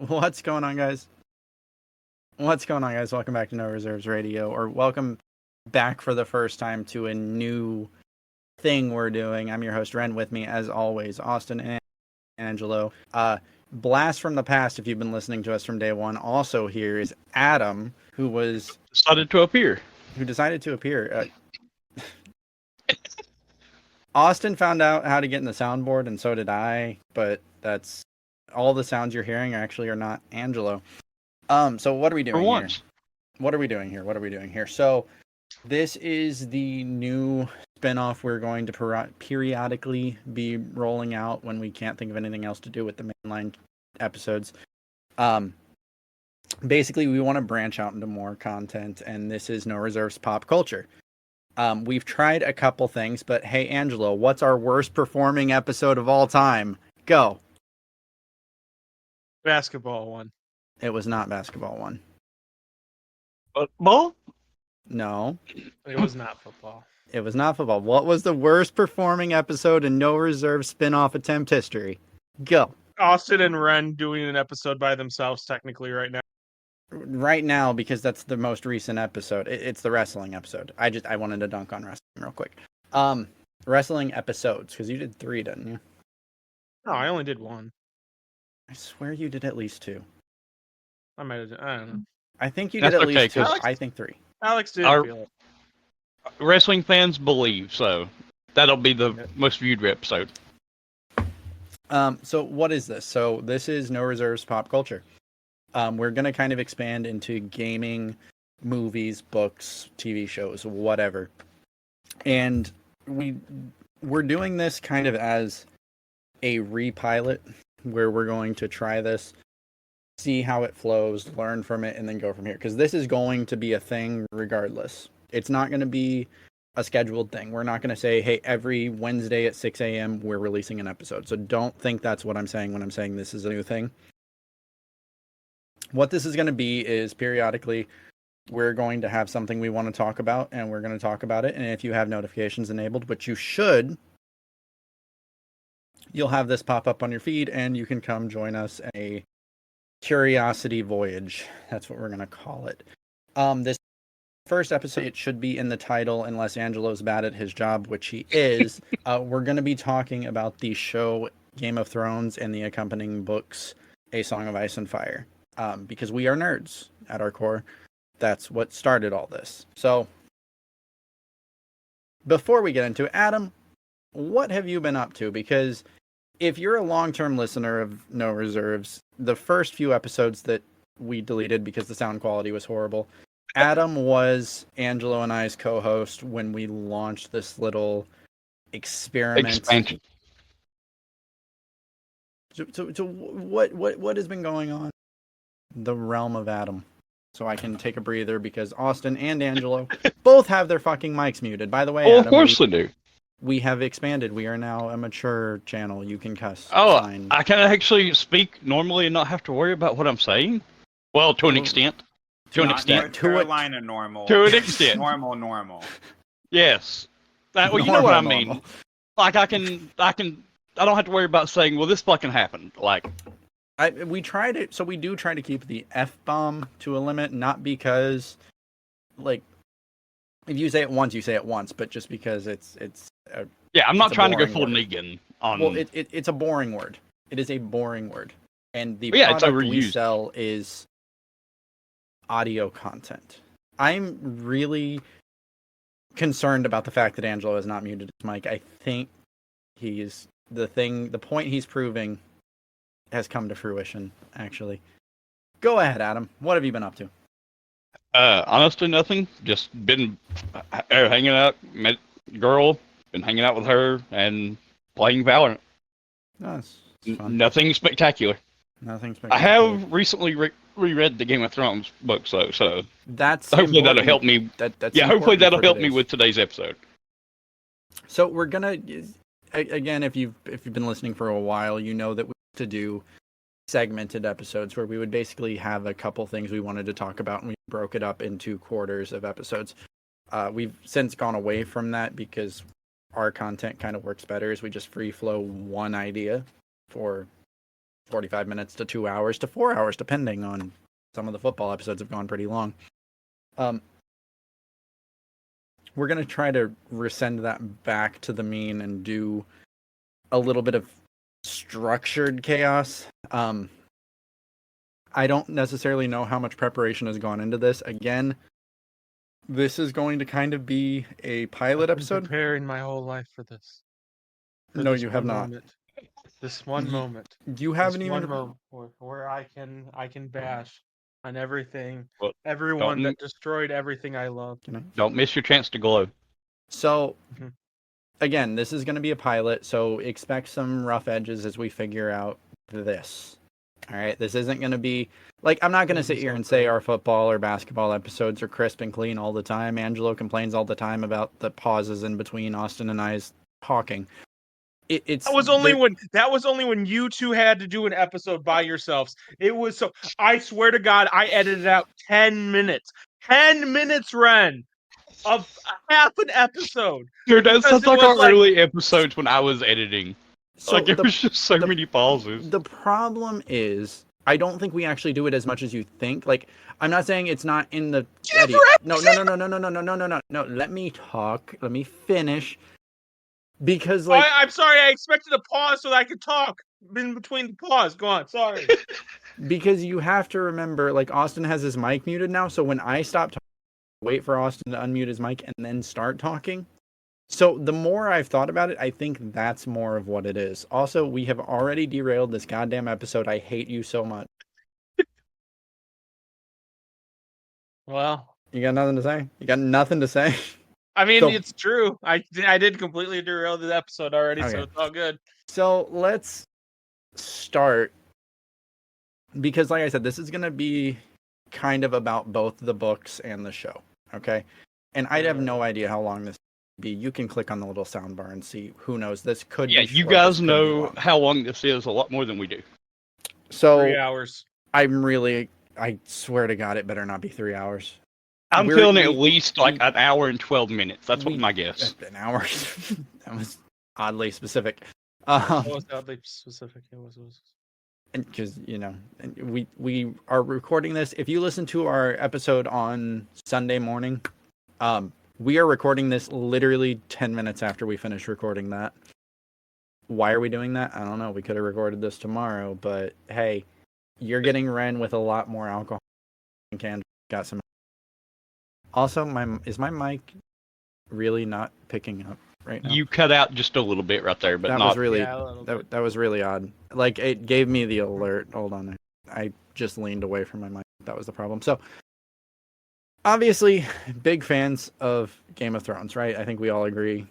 What's going on, guys? What's going on, guys? Welcome back to No Reserves Radio, or welcome back for the first time to a new thing we're doing. I'm your host, Rehn. With me, as always, Austin and Angelo. Blast from the past, if you've been listening to us from day one. Also here is Adam, who decided to appear. Austin found out how to get in the soundboard, and so did I, but that's all the sounds you're hearing are not Angelo. So what are we doing here? What are we doing here? So this is the new spinoff we're going to periodically be rolling out when we can't think of anything else to do with the mainline episodes. Basically, we want to branch out into more content, and this is No Reserves Pop Culture. We've tried a couple things, but hey, Angelo, what's our worst performing episode of all time? Go. Basketball one. It was not basketball one. Football? No. It was not football. It was not football. What was the worst performing episode in No Reserve spin-off attempt history? Go. Austin and Rehn doing an episode by themselves technically right now. Right now, because that's the most recent episode. It's the wrestling episode. I wanted to dunk on wrestling real quick. Wrestling episodes, because you did 3, didn't you? No, I only did 1. I swear you did at least 2. I don't know. I think you did at least 2. I think 3. Alex didn't feel it. Wrestling fans believe, so that'll be the most viewed episode. So what is this? So this is No Reserves Pop Culture. We're going to kind of expand into gaming, movies, books, TV shows, whatever. And we're doing this kind of as a repilot where we're going to try this, see how it flows, learn from it, and then go from here. Because this is going to be a thing regardless. It's not going to be a scheduled thing. We're not going to say, hey, every Wednesday at 6 a.m. we're releasing an episode. So don't think that's what I'm saying when I'm saying this is a new thing. What this is going to be is periodically we're going to have something we want to talk about, and we're going to talk about it. And if you have notifications enabled, which you should, you'll have this pop up on your feed, and you can come join us in a curiosity voyage. That's what we're going to call it. This first episode, it should be in the title, unless Angelo's bad at his job, which he is. We're going to be talking about the show Game of Thrones and the accompanying books, A Song of Ice and Fire. Because we are nerds at our core. That's what started all this. So, before we get into it, Adam, what have you been up to? Because if you're a long-term listener of No Reserves, the first few episodes that we deleted because the sound quality was horrible, Adam was Angelo and I's co-host when we launched this little experiment. Expansion. So what has been going on? The realm of Adam, so I can take a breather because Austin and Angelo both have their fucking mics muted. By the way, Oh, Adam, of course they do. We have expanded. We are now a mature channel. You can cuss. Oh, Fine. I can actually speak normally and not have to worry about what I'm saying. Well, to an extent. To an extent. North Carolina normal. To an extent. Normal. Yes. Well, you know what I mean. Normal. Like I don't have to worry about saying, well, this fucking happened. Like. We tried it, so we do try to keep the F-bomb to a limit, not because, like, if you say it once, you say it once, but just because it's yeah, I'm not trying to go boring full word. Negan on. Well, it's a boring word. It is a boring word, and the it's product we overused. sell is audio content. I'm really concerned about the fact that Angelo has not muted his mic. I think the point he's proving has come to fruition, actually. Go ahead, Adam. What have you been up to? Honestly, nothing. Just been hanging out, met a girl, been hanging out with her, and playing Valorant. No, it's fun. Nothing spectacular. Nothing I spectacular. have recently reread the Game of Thrones books, though, so That's hopefully that'll important. help me. That's Yeah, hopefully important that'll for help me today's. with today's episode. So we're gonna, again, if you've been listening for a while, you know that we used to do segmented episodes where we would basically have a couple things we wanted to talk about, and we broke it up into quarters of episodes. We've since gone away from that because our content kind of works better as we just free flow one idea for 45 minutes to 2 hours to 4 hours, depending on some of the football episodes have gone pretty long. We're going to try to resend that back to the mean and do a little bit of structured chaos. I don't necessarily know how much preparation has gone into this. Again, this is going to kind of be a pilot I've been episode. preparing my whole life for this. No, this you have one not. moment. This one moment. You This haven't one even. moment where I can bash on everything, Well, everyone don't- that destroyed everything I love. Don't miss your chance to glow. So, Mhm. again, this is going to be a pilot, so expect some rough edges as we figure out this. All right, this isn't going to be like, I'm not going to sit here and say our football or basketball episodes are crisp and clean all the time. Angelo complains all the time about the pauses in between Austin and I's talking. It's That was only when you two had to do an episode by yourselves. It was so. I swear to God, I edited out 10 minutes. 10 minutes, Rehn, of half an episode. Dude, that Because sounds it like was our like- early episodes when I was editing. so Like, it was just so the- many pauses. The problem is, I don't think we actually do it as much as you think. Like, I'm not saying it's not in the edit. No. Let me talk. Let me finish. Because like, I'm sorry. I expected a pause so that I could talk in between the pause. Go on. Sorry. because you have to remember, like, Austin has his mic muted now. So when I stop talking, wait for Austin to unmute his mic and then start talking. So the more I've thought about it, I think that's more of what it is. Also, we have already derailed this goddamn episode. I hate you so much. Well, You got nothing to say? You got nothing to say? I mean, So- it's true. I did completely derail the episode already, Okay. so it's all good. So let's start, because like I said, this is going to be kind of about both the books and the show. Okay. And I'd have no idea how long this would be. You can click on the little soundbar and see. Who knows? This could Yeah, be you short, guys this could be know long. how long this is a lot more than we do. So 3 hours. I swear to God, it better not be 3 hours. I'm We're- feeling we- at least like we- an hour and 12 minutes. That's we- what my guess. An hour. That was oddly specific. That was oddly specific. It was. Because we are recording this. If you listen to our episode on Sunday morning, we are recording this literally 10 minutes after we finish recording that. Why are we doing that? I don't know. We could have recorded this tomorrow, but hey, you're getting Rehn with a lot more alcohol. Can got some. Also, is my mic really not picking up right now? You cut out just a little bit right there, but that not. was really Yeah, a little bit. that was really odd. Like, it gave me the alert. Hold on. I just leaned away from my mic. That was the problem. So, obviously, big fans of Game of Thrones, right? I think we all agree.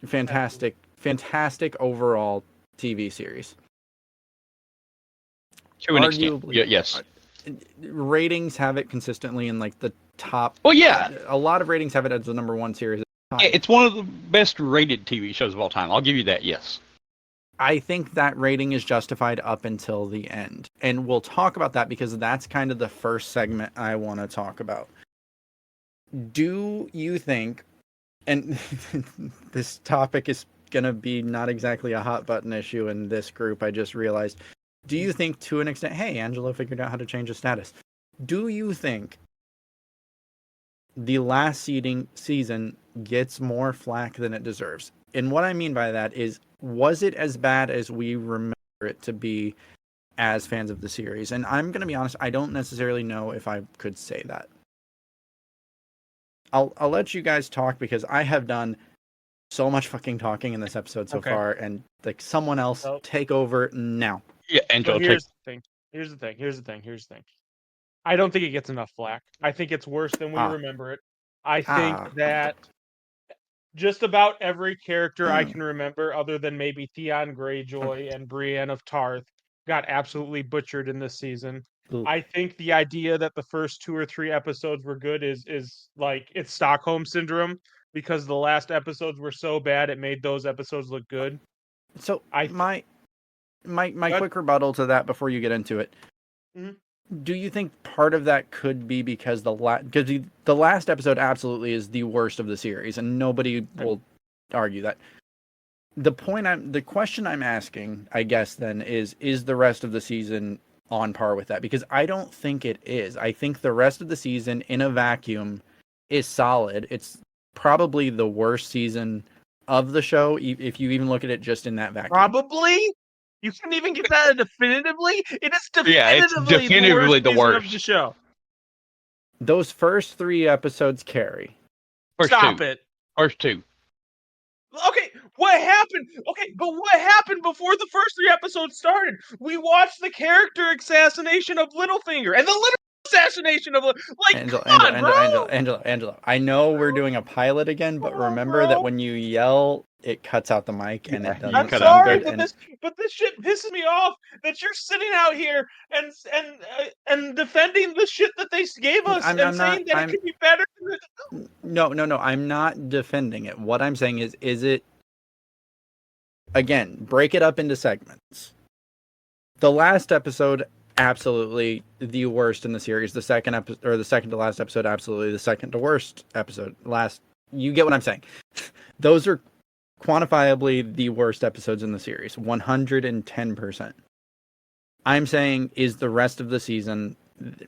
Fantastic overall TV series. To an extent. Arguably. Yeah, yes. Ratings have it consistently in like the top. Well, yeah. A lot of ratings have it as the number one series. Yeah, it's one of the best rated TV shows of all time. I'll give you that, yes. I think that rating is justified up until the end. And we'll talk about that because that's kind of the first segment I want to talk about. Do you think, and this topic is going to be not exactly a hot button issue in this group, I just realized. Do you think, to an extent, hey, Angelo figured out how to change his status. Do you think the last season gets more flack than it deserves? And what I mean by that is, was it as bad as we remember it to be as fans of the series? And I'm going to be honest, I don't necessarily know if I could say that. I'll let you guys talk because I have done so much fucking talking in this episode so Okay. far, and like, someone else So- take over now. Yeah, Angelo, But here's the thing. I don't think it gets enough flack. I think it's worse than we remember it. I think that just about every character I can remember, other than maybe Theon Greyjoy and Brienne of Tarth, got absolutely butchered in this season. Ooh. I think the idea that the first 2 or 3 episodes were good is like, it's Stockholm syndrome, because the last episodes were so bad it made those episodes look good. So my Go quick rebuttal to that before you get into it. Mhm. Do you think part of that could be because the last episode absolutely is the worst of the series, and nobody will argue that. the question I'm asking, I guess, then is the rest of the season on par with that? Because I don't think it is. I think the rest of the season in a vacuum is solid. It's probably the worst season of the show if you even look at it just in that vacuum. Probably. You can't even get that definitively. It is Yeah, it's definitively definitively the the worst season worst. of the show. Those first 3 episodes carry. Stop it. First 2. Okay, what happened? Okay, but what happened before the first 3 episodes started? We watched the character assassination of Littlefinger and the literal assassination of Angelo, come on, bro. Angelo. I know we're doing a pilot again, but remember that when you yell, it cuts out the mic and it doesn't. I'm cut sorry, out. but this shit pisses me off that you're sitting out here and defending the shit that they gave us saying that it could be better. No. I'm not defending it. What I'm saying is it, again, break it up into segments. The last episode, absolutely the worst in the series. The second episode, or the second to last episode, absolutely the second to worst episode. You get what I'm saying. Those are quantifiably the worst episodes in the series, 110%. I'm saying, is the rest of the season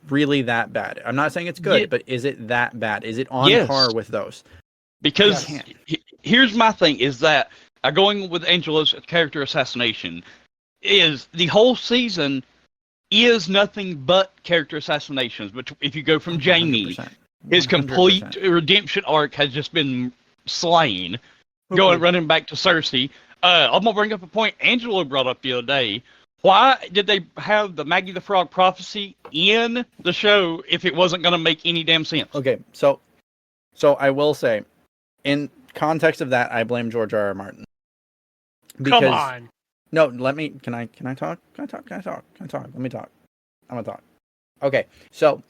really that bad? I'm not saying it's good, but is it that bad? Is it on par with those? Because here's my thing, is that going with Angelo's character assassination, is the whole season is nothing but character assassinations. But if you go from Jamie, 100%. His complete redemption arc has just been slain. Running back to Cersei. I'm going to bring up a point Angelo brought up the other day. Why did they have the Maggie the Frog prophecy in the show if it wasn't going to make any damn sense? Okay, so I will say, in context of that, I blame George R.R. Martin. Because, come on. No, let me. Can I talk? Can I talk? Let me talk. I'm gonna talk. Okay, so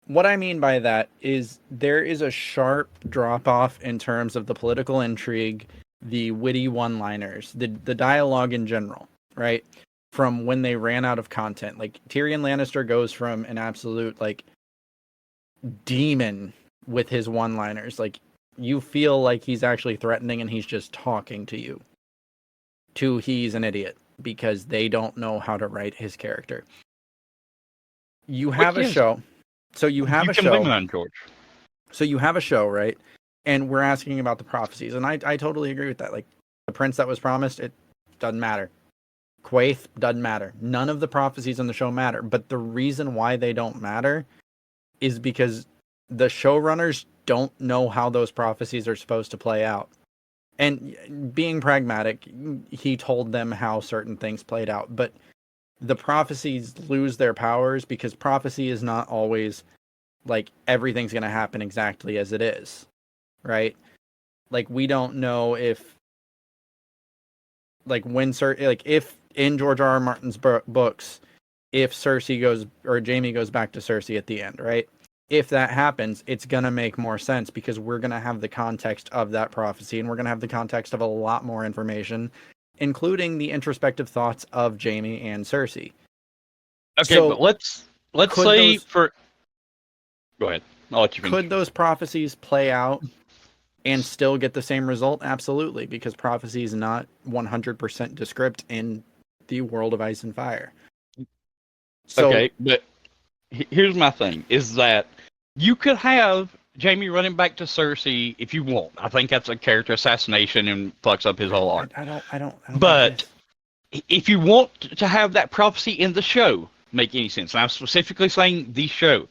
what I mean by that is there is a sharp drop off in terms of the political intrigue, the witty one-liners, the dialogue in general, right? From when they ran out of content. Like, Tyrion Lannister goes from an absolute, like, demon with his one-liners. Like, you feel like he's actually threatening and he's just talking to you, to he's an idiot because they don't know how to write his character. You have a show. So you have a show. Blame it on George. So you have a show, right? And we're asking about the prophecies. And I totally agree with that. Like, the prince that was promised, it doesn't matter. Quaithe doesn't matter. None of the prophecies on the show matter. But the reason why they don't matter is because the showrunners don't know how those prophecies are supposed to play out. And being pragmatic, he told them how certain things played out. But the prophecies lose their powers because prophecy is not always like everything's going to happen exactly as it is, right? Like, we don't know if, like, if in George R.R. Martin's books, if Cersei goes, or Jaime goes back to Cersei at the end, right? If that happens, it's going to make more sense because we're going to have the context of that prophecy, and we're going to have the context of a lot more information, including the introspective thoughts of Jaime and Cersei. Okay, so, but let's say Go ahead. I'll let you finish. Could those prophecies play out and still get the same result? Absolutely, because prophecy is not 100% descript in the world of Ice and Fire. So, okay, but here's my thing, is that you could have Jaime running back to Cersei if you want. I think that's a character assassination and fucks up his whole arc. I don't. But if you want to have that prophecy in the show make any sense, and I'm specifically saying the show,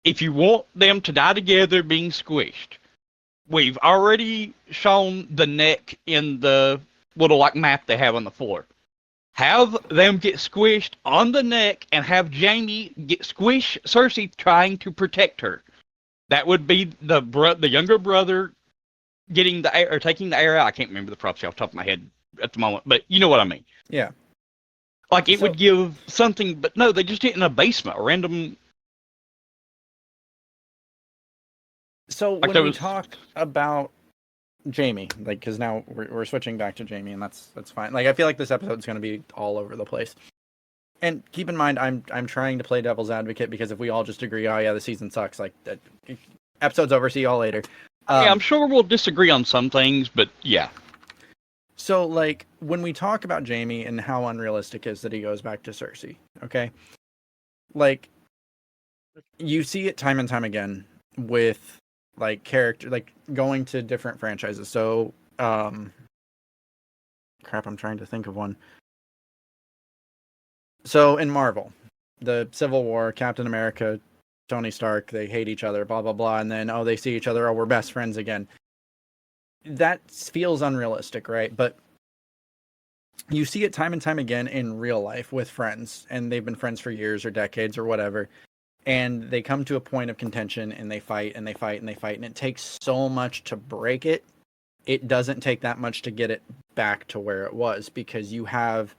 if you want them to die together being squished, we've already shown the neck in the little like map they have on the floor. Have them get squished on the neck and have Jaime squish Cersei trying to protect her. That would be the younger brother getting the air, or taking the air out. I can't remember the prophecy off the top of my head at the moment, but you know what I mean. Yeah. Like, it would give something, but no, they just did it in a basement, a random. So like when we talk about Jaime, like, because now we're switching back to Jaime, and that's fine. Like, I feel like this episode's going to be all over the place. And keep in mind, I'm trying to play devil's advocate, because if we all just agree, oh yeah, the season sucks, like, that episode's over, see y'all later. Yeah, I'm sure we'll disagree on some things, but yeah. So, like, when we talk about Jaime and how unrealistic it is that he goes back to Cersei, okay? Like, you see it time and time again with, like, character, like, going to different franchises. So, crap, I'm trying to think of one. So, in Marvel, the Civil War, Captain America, Tony Stark, they hate each other, blah, blah, blah, and then, oh, they see each other, oh, we're best friends again. That feels unrealistic, right? But you see it time and time again in real life with friends, and they've been friends for years or decades or whatever, and they come to a point of contention and they fight and they fight and they fight, and it takes so much to break it. It doesn't take that much to get it back to where it was, because you have,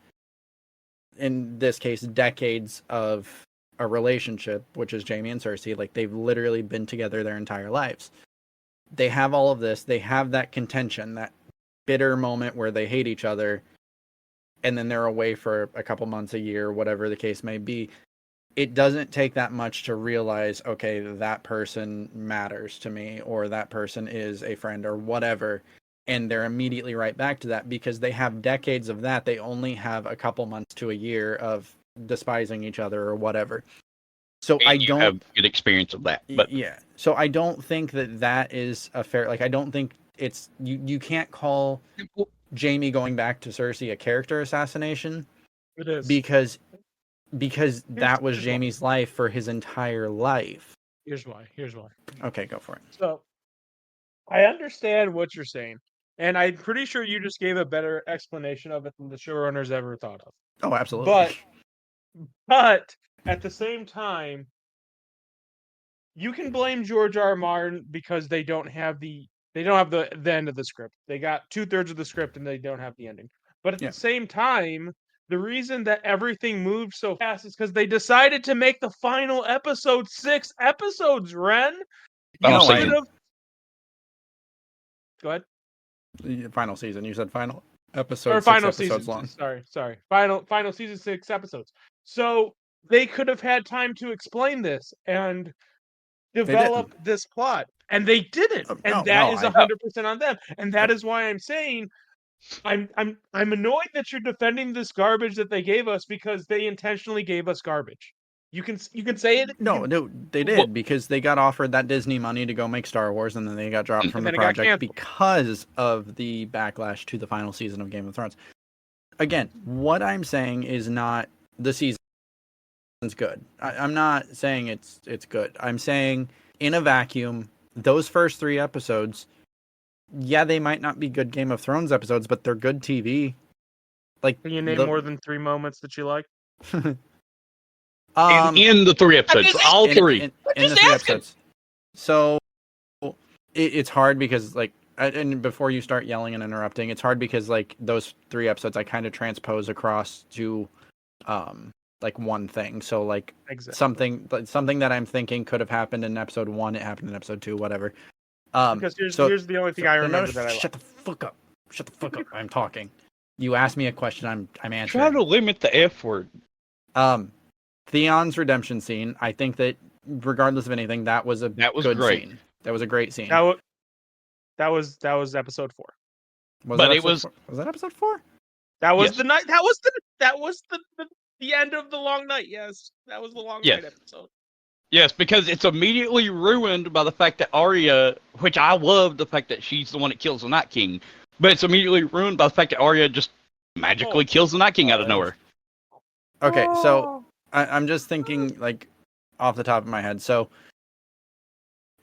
in this case, decades of a relationship, which is Jaime and Cersei. Like, they've literally been together their entire lives. They have all of this. They have that contention, that bitter moment where they hate each other, and then they're away for a couple months, a year, whatever the case may be. It doesn't take that much to realize, okay, that person matters to me, or that person is a friend, or whatever. And they're immediately right back to that, because they have decades of that. They only have a couple months to a year of despising each other or whatever. So And you have good experience of that. But yeah. So I don't think that is a fair, like, I don't think it's, you can't call Jaime going back to Cersei a character assassination. It is. Because that was Jaime's life for his entire life. Here's why. Okay, go for it. So, I understand what you're saying, and I'm pretty sure you just gave a better explanation of it than the showrunners ever thought of. Oh, absolutely. But at the same time, you can blame George R. R. Martin because they don't have the end of the script. They got 2/3 of the script and they don't have the ending. But at the same time, the reason that everything moved so fast is because they decided to make the final episode 6 episodes, Rehn. Final You season. could have... Go ahead. Final season. You said final episode. Or 6 final episodes season. long. Sorry. Final season 6 episodes. So they could have had time to explain this and develop this plot, and they didn't. And that is 100% on them. And that is why I'm saying I'm annoyed that you're defending this garbage that they gave us, because they intentionally gave us garbage. You can say it. No, they did, because they got offered that Disney money to go make Star Wars, and then they got dropped from the project because of the backlash to the final season of Game of Thrones. Again, what I'm saying is not the season's good. I'm not saying it's good. I'm saying, in a vacuum, those first 3 episodes, yeah, they might not be good Game of Thrones episodes, but they're good TV. Like, can you name more than 3 moments that you like? in the 3 episodes, all 3. In the 3 episodes. So it's hard because, like, and before you start yelling and interrupting, it's hard because, like, those 3 episodes I kind of transpose across to like one thing. So, like, something that I'm thinking could have happened in episode 1, it happened in episode 2, whatever. Because here's the only thing I remember that I like. Shut the fuck up. I'm talking. You asked me a question, I'm answering. Try to limit the F word. Theon's redemption scene, I think that regardless of anything, that was good great. scene. That was a great scene. That was episode 4. Was that episode 4? That was the night. That was the end of the long night. Yes, that was the long night episode. Yes, because it's immediately ruined by the fact that Arya, which I love the fact that she's the one that kills the Night King, but it's immediately ruined by the fact that Arya just magically kills the Night King out of nowhere. Okay, so I'm just thinking, like, off the top of my head. So,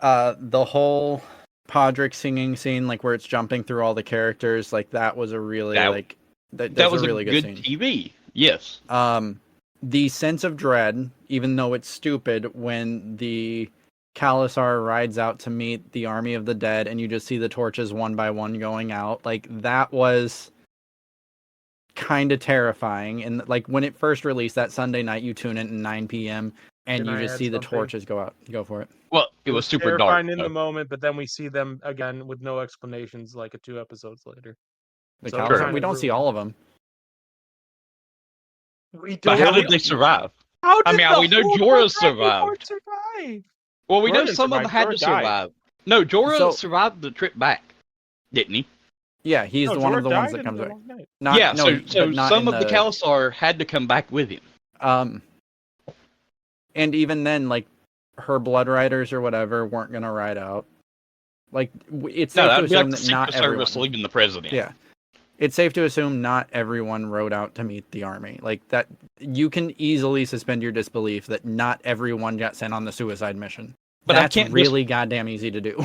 the whole Podrick singing scene, like, where it's jumping through all the characters, like, that was a really, that was a really good scene. TV. Yes. The sense of dread, even though it's stupid, when the Khalasar rides out to meet the army of the dead, and you just see the torches one by one going out, like, that was kind of terrifying. And, like, when it first released that Sunday night, you tune in at 9 p.m. and you just see the torches go out. Go for it. Well, it was super terrifying dark in the moment, but then we see them again with no explanations, like 2 episodes later. We don't see all of them. But how did they survive? We know Jorah survived. Well, we know some of them had to survive. No, Jorah So- survived the trip back, didn't he? Yeah, he's No, the one Jorah of the ones died that in comes the back. Long Night. Not, yeah, no, so but not some in of the Khalasar had to come back with him. And even then, like, her blood riders or whatever weren't gonna ride out. Like, it's No, safe to that'd be like assume the that not Secret Service everyone. leaving the president. Yeah, it's safe to assume not everyone rode out to meet the army. Like that, you can easily suspend your disbelief that not everyone got sent on the suicide mission. But I That's can't really goddamn easy to do.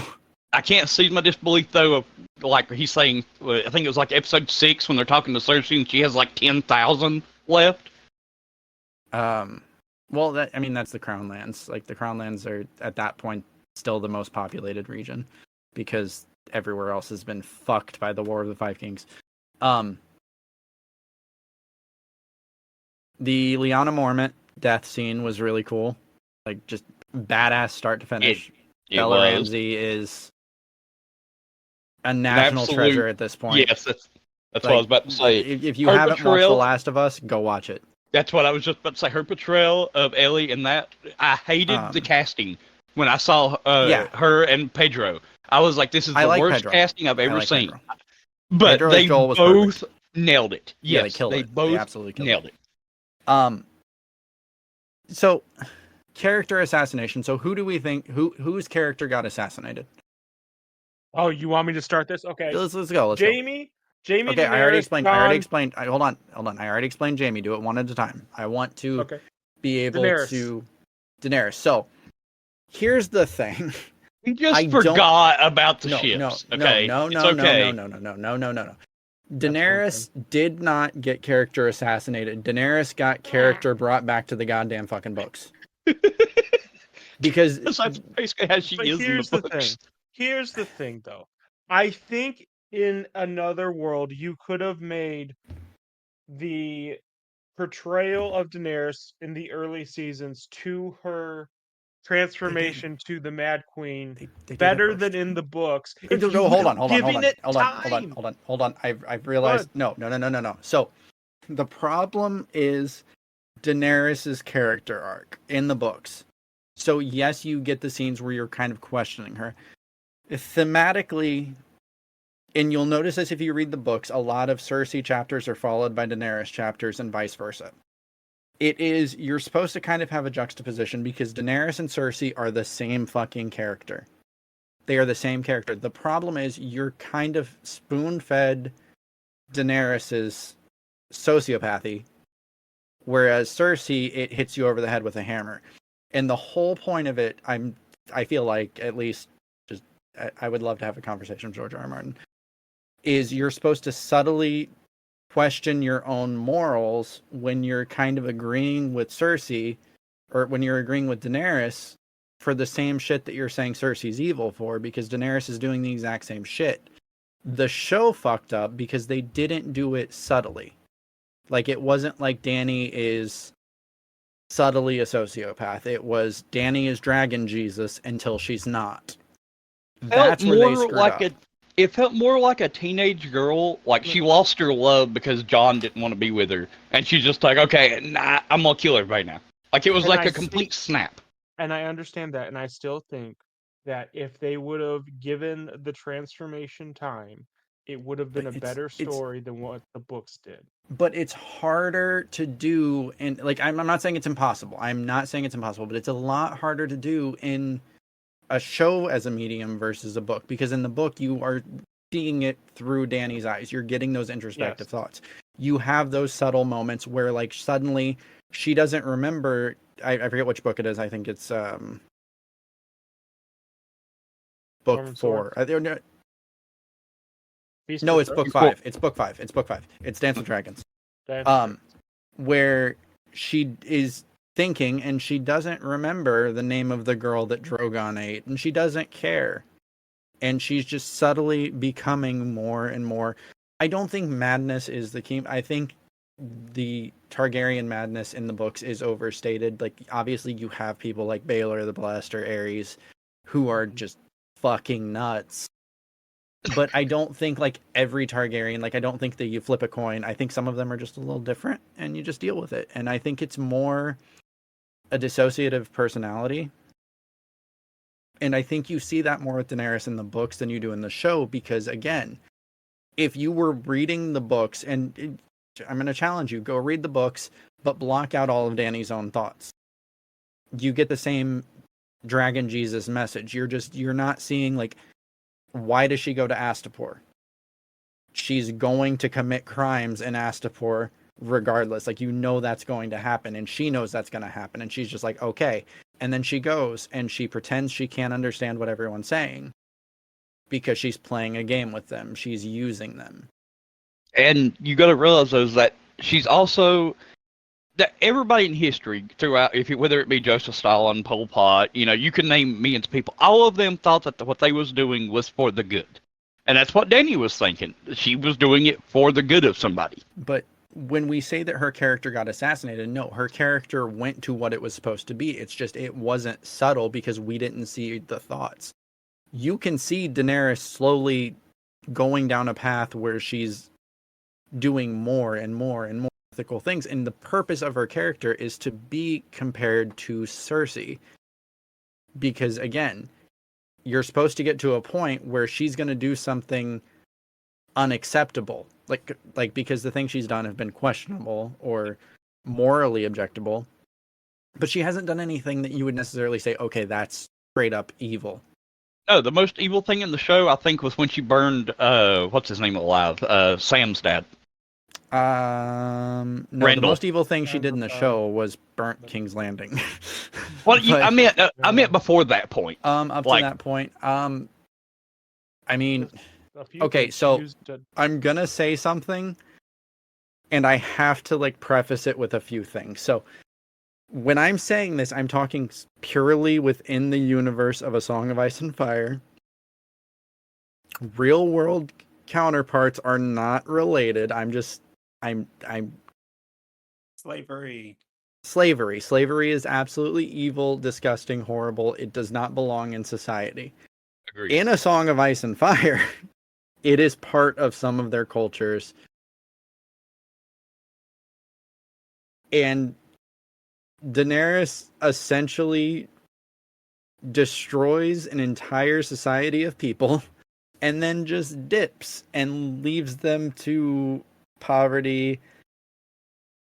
I can't see my disbelief though of like he's saying. I think it was like episode 6 when they're talking to Cersei and she has like 10,000 left. Well, that's the Crown Lands. Like the Crown Lands are at that point still the most populated region because everywhere else has been fucked by the War of the Five Kings. The Lyanna Mormont death scene was really cool. Like just badass start to finish. Bella Ramsey is a national treasure at this point. Yes, that's what I was about to say. If you Her haven't watched The portrayal- Last of Us, go watch it. That's what I was just about to say. Her portrayal of Ellie and that, I hated the casting when I saw her and Pedro. I was like, this is the worst Pedro. casting I've ever seen. Pedro. But Pedro as they Joel was both perfect. nailed it. Yeah, Yes, they killed they it. both They absolutely killed nailed it. So, character assassination. So, who do we think whose character got assassinated? Oh, you want me to start this? Okay. Let's go. Jamie. Okay, Daenerys, I already explained. Jon- Hold on. I already explained Jamie. Do it one at a time. I want to be able to Daenerys. So, here's the thing. You just forgot about the ships. No. Daenerys did not get character assassinated. Daenerys got character brought back to the goddamn fucking books. Because that's basically how she is in the books. Here's the thing, though. I think in another world, you could have made the portrayal of Daenerys in the early seasons to her transformation to the Mad Queen better than in the books. Hold on. I've realized. No. So the problem is Daenerys's character arc in the books. So yes, you get the scenes where you're kind of questioning her. Thematically, and you'll notice this if you read the books, a lot of Cersei chapters are followed by Daenerys chapters and vice versa. You're supposed to kind of have a juxtaposition because Daenerys and Cersei are the same fucking character. They are the same character. The problem is you're kind of spoon-fed Daenerys's sociopathy, whereas Cersei, it hits you over the head with a hammer. And the whole point of it, I feel like, at least, just I would love to have a conversation with George R. R. Martin, is you're supposed to subtly question your own morals when you're kind of agreeing with Cersei, or when you're agreeing with Daenerys for the same shit that you're saying Cersei's evil for, because Daenerys is doing the exact same shit. The show fucked up because they didn't do it subtly. Like, it wasn't like Dany is subtly a sociopath. It was Dany is Dragon Jesus until she's not. That's where they screwed up. It felt more like a teenage girl, like she lost her love because Jon didn't want to be with her, and she's just like, okay, nah, I'm gonna kill everybody now. Like it was like a complete snap. And I understand that, and I still think that if they would have given the transformation time, it would have been a better story than what the books did. But it's harder to do, and like I'm not saying it's impossible. I'm not saying it's impossible, but it's a lot harder to do in a show as a medium versus a book, because in the book you are seeing it through Dany's eyes. You're getting those introspective thoughts. You have those subtle moments where like suddenly she doesn't remember. I forget which book it is. I think it's book 4. No, it's book 5. It's book 5. It's Dance with Dragons. Where she is thinking and she doesn't remember the name of the girl that Drogon ate, and she doesn't care. And she's just subtly becoming more and more. I don't think madness is the key. I think the Targaryen madness in the books is overstated. Like, obviously you have people like Baelor the Blessed or Aerys who are just fucking nuts. But I don't think like every Targaryen, like I don't think that you flip a coin. I think some of them are just a little different and you just deal with it. And I think it's more a dissociative personality. And I think you see that more with Daenerys in the books than you do in the show, because again, if you were reading the books, and I'm going to challenge you, go read the books, but block out all of Dany's own thoughts. You get the same Dragon Jesus message. You're not seeing, like, why does she go to Astapor? She's going to commit crimes in Astapor regardless. Like, you know that's going to happen, and she knows that's going to happen, and she's just like, okay. And then she goes and she pretends she can't understand what everyone's saying because she's playing a game with them. She's using them. And you got to realize though that she's also that everybody in history throughout, whether it be Joseph Stalin, Pol Pot, you can name millions of people. All of them thought that what they was doing was for the good, and that's what Dany was thinking. She was doing it for the good of somebody. But when we say that her character got assassinated, no, her character went to what it was supposed to be. It's just it wasn't subtle because we didn't see the thoughts. You can see Daenerys slowly going down a path where she's doing more and more and more ethical things, and the purpose of her character is to be compared to Cersei. Because again, you're supposed to get to a point where she's going to do something unacceptable, like because the things she's done have been questionable or morally objectable, but she hasn't done anything that you would necessarily say, okay, that's straight up evil. No, the most evil thing in the show, I think, was when she burned what's his name alive, Sam's dad. No, Randall. The most evil thing she did in the show was burnt King's Landing. Well, I meant before that point. Up to that point. I mean, okay, so I'm gonna say something, and I have to like preface it with a few things. So when I'm saying this, I'm talking purely within the universe of A Song of Ice and Fire. Real world counterparts are not related. I'm Slavery. Slavery is absolutely evil, disgusting, horrible. It does not belong in society. Agreed. In A Song of Ice and Fire, it is part of some of their cultures. And Daenerys essentially destroys an entire society of people and then just dips and leaves them to poverty,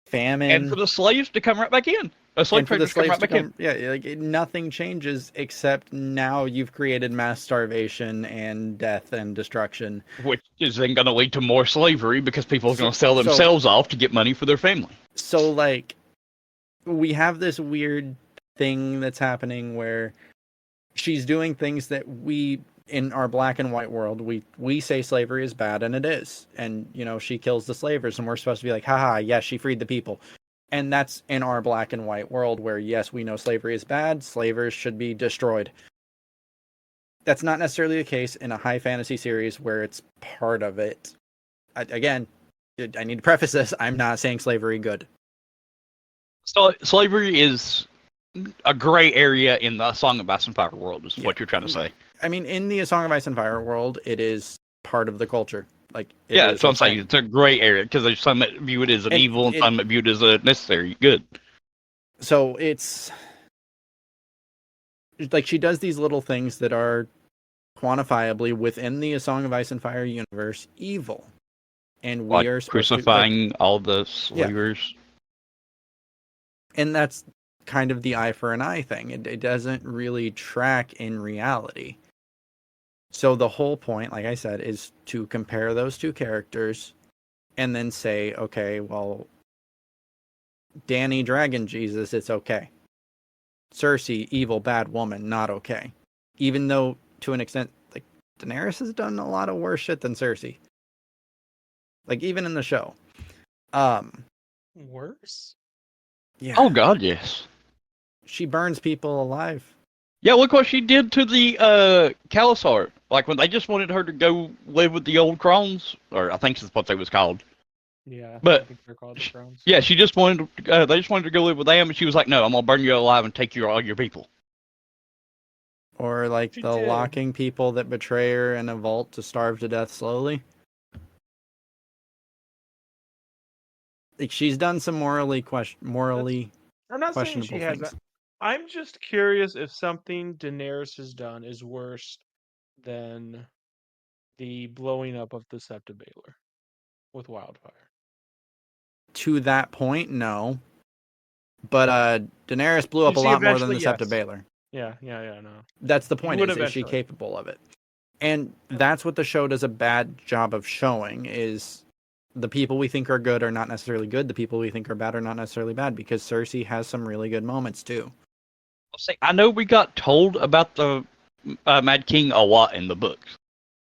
famine, and for the slaves to come right back in. Slave traders come right back in. Yeah, like nothing changes except now you've created mass starvation and death and destruction, Which is then going to lead to more slavery because people are going to sell themselves off to get money for their family. So, like, we have this weird thing that's happening where she's doing things that we, in our black and white world, we say slavery is bad, and it is. And, she kills the slavers, and we're supposed to be like, haha, yes, she freed the people. And that's in our black and white world where, yes, we know slavery is bad, slavers should be destroyed. That's not necessarily the case in a high fantasy series where it's part of it. I need to preface this, I'm not saying slavery good. So slavery is a gray area in the Song of Ice and Fire world, is what you're trying to say. I mean, in the Song of Ice and Fire world, it is part of the culture. That's what I'm saying. It's a gray area because there's some that view it as an evil and some that view it as a necessary good. So it's like she does these little things that are quantifiably within the A Song of Ice and Fire universe evil, and we are crucifying all the slavers. Yeah. And that's kind of the eye for an eye thing. It doesn't really track in reality. So the whole point, like I said, is to compare those two characters and then say, okay, well, Dany, Dragon Jesus, it's okay. Cersei, evil, bad woman, not okay. Even though, to an extent, like, Daenerys has done a lot of worse shit than Cersei. Like, even in the show. Worse? Yeah. Oh, God, yes. She burns people alive. Yeah, look what she did to the Khalasar. Like, when they just wanted her to go live with the old crones, or I think that's what they was called. Yeah, but I think they're called the crones. Yeah, she just wanted they just wanted to go live with them, and she was like, no, I'm going to burn you alive and take all your people. Or, like, locking people that betray her in a vault to starve to death slowly. Like, she's done some morally I'm not saying questionable she has things. I'm just curious if something Daenerys has done is worse than the blowing up of the Sept of Baelor with wildfire. To that point, no. But Daenerys blew up a She lot more than eventually, the Sept yes. of Baelor. Yeah, no. That's the She point. would Is she eventually. capable of it? And that's what the show does a bad job of showing, is the people we think are good are not necessarily good. The people we think are bad are not necessarily bad, because Cersei has some really good moments too. I know we got told about the Mad King a lot in the books.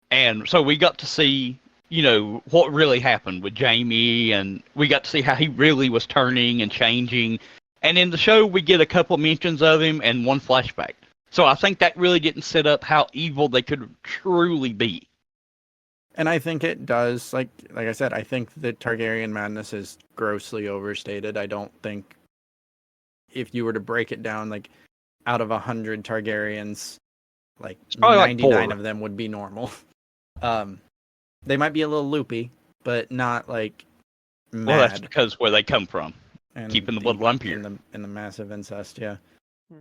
And so we got to see, what really happened with Jaime, and we got to see how he really was turning and changing. And in the show, we get a couple mentions of him and one flashback. So I think that really didn't set up how evil they could truly be. And I think it does. Like I said, I think the Targaryen madness is grossly overstated. I don't think, if you were to break it down, like out of 100 Targaryens, like probably 99 4. of them would be normal. They might be a little loopy, but not like mad. Well, that's because where they come from, and keeping the bloodline pure. In the massive incest, yeah.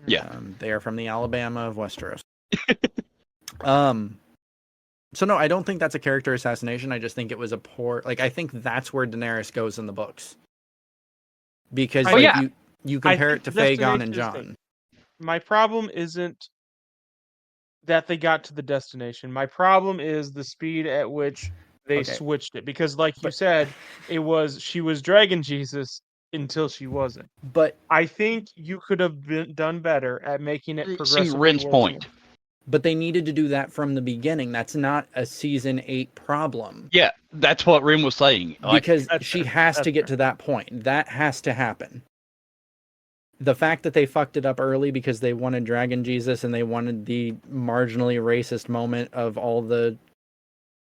Yeah. They are from the Alabama of Westeros. So no, I don't think that's a character assassination. I just think it was a poor. Like, I think that's where Daenerys goes in the books, because you compare it to Fagon and Jon. My problem isn't that they got to the destination. My problem is the speed at which they switched it, because, like you said, she was Dragon Jesus until she wasn't. But I think you could have done better at making it progressively See Rhen's point. But they needed to do that from the beginning. That's not a season 8 problem. Yeah, that's what Rhen was saying. Because she has to get to that point. That has to happen. The fact that they fucked it up early because they wanted Dragon Jesus and they wanted the marginally racist moment of all the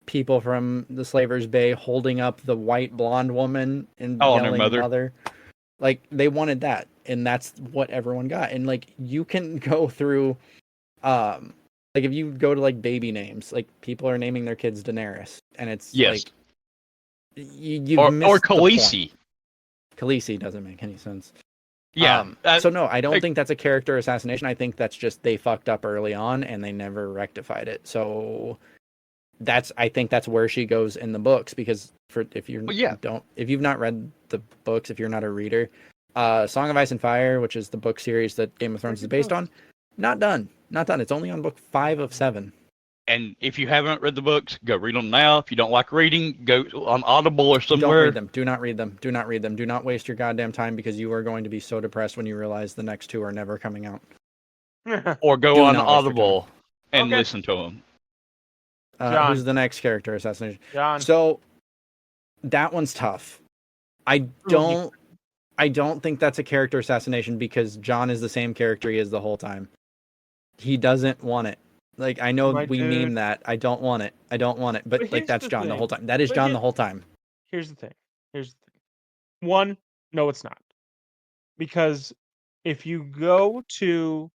people from the Slaver's Bay holding up the white blonde woman and yelling mother. Like, they wanted that, and that's what everyone got. And like, you can go through like, if you go to like baby names, like, people are naming their kids Daenerys, and it's like you missed or Khaleesi. Khaleesi doesn't make any sense. Yeah. So no, I don't think that's a character assassination. I think that's just they fucked up early on and they never rectified it. So I think that's where she goes in the books, because if you've not read the books, if you're not a reader, Song of Ice and Fire, which is the book series that Game of Thrones is based on, not done. It's only on book 5 of 7. And if you haven't read the books, go read them now. If you don't like reading, go on Audible or somewhere. Don't read them. Do not read them. Do not read them. Do not waste your goddamn time, because you are going to be so depressed when you realize the next 2 are never coming out. Or go on Audible and listen to them. Who's the next character assassination? Jon. So that one's tough. I don't think that's a character assassination, because Jon is the same character he is the whole time. He doesn't want it. Like, I know we meme that. I don't want it. But like, that's Jon the whole time. That is Jon the whole time. Here's the thing. One, no, it's not. Because if you go to,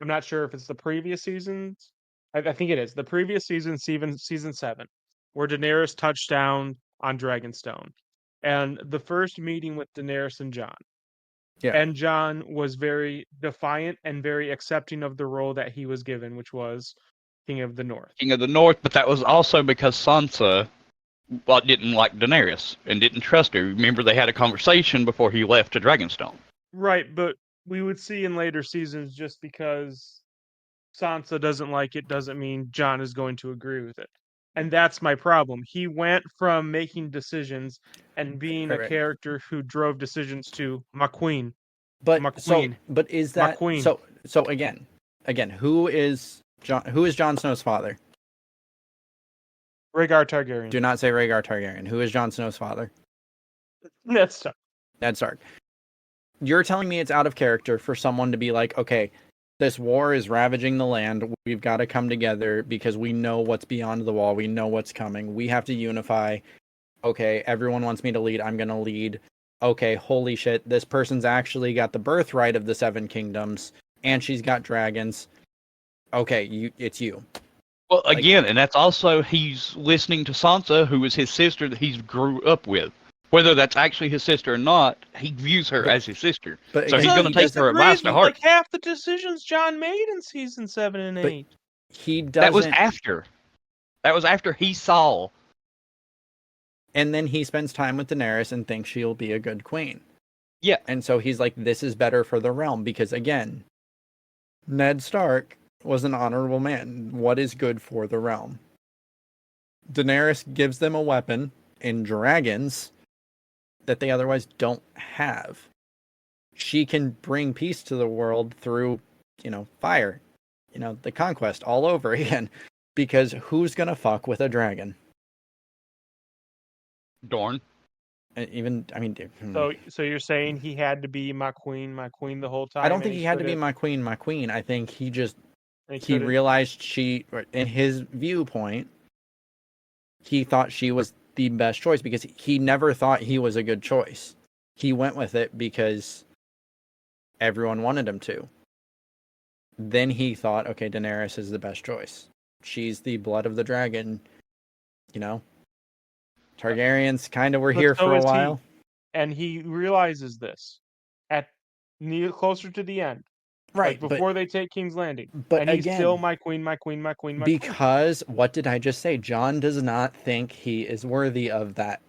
I'm not sure if it's the previous seasons. I think it is the previous season 7, where Daenerys touched down on Dragonstone, and the first meeting with Daenerys and Jon. Yeah. And Jon was very defiant and very accepting of the role that he was given, which was King of the North. King of the North, but that was also because Sansa didn't like Daenerys and didn't trust her. Remember, they had a conversation before he left to Dragonstone. Right, but we would see in later seasons, just because Sansa doesn't like it doesn't mean Jon is going to agree with it. And that's my problem. He went from making decisions and being a character who drove decisions to my queen. But my queen. But is that queen. So again, who is Jon Snow's father? Rhaegar Targaryen. Do not say Rhaegar Targaryen. Who is Jon Snow's father? Ned Stark. Ned Stark. You're telling me it's out of character for someone to be like, okay, this war is ravaging the land. We've got to come together because we know what's beyond the wall. We know what's coming. We have to unify. Okay, everyone wants me to lead. I'm going to lead. Okay, holy shit. This person's actually got the birthright of the 7 kingdoms, and she's got dragons. Okay, it's you. Well, again, and that's also, he's listening to Sansa, who was his sister that he grew up with. Whether that's actually his sister or not, he views her But- as his sister. but So he's again, going to he take her disagrees advice to with, heart. like half the decisions John made in season 7 and But 8. he That was doesn't, after. That was after he saw. and then he spends time with Daenerys and thinks she'll be a good queen. Yeah. And so he's like, this is better for the realm because, again, Ned Stark was an honorable man. What is good for the realm? Daenerys gives them a weapon in dragons that they otherwise don't have. She can bring peace to the world through, fire, the conquest all over again. Because who's gonna fuck with a dragon? Dorne. Even, I mean, So you're saying he had to be my queen the whole time? I don't and think he had to be couldn't- my queen. I think he just and he couldn't- realized in his viewpoint, he thought she was the best choice because he never thought he was a good choice. He went with it because everyone wanted him to. Then he thought, okay, Daenerys is the best choice. She's the blood of the dragon, Targaryens kind of were But here so for a is he. while. And he realizes this at closer to the end, Right, like before they take King's Landing. but And he's again, still my queen. because what did I just say? Jon does not think he is worthy of that.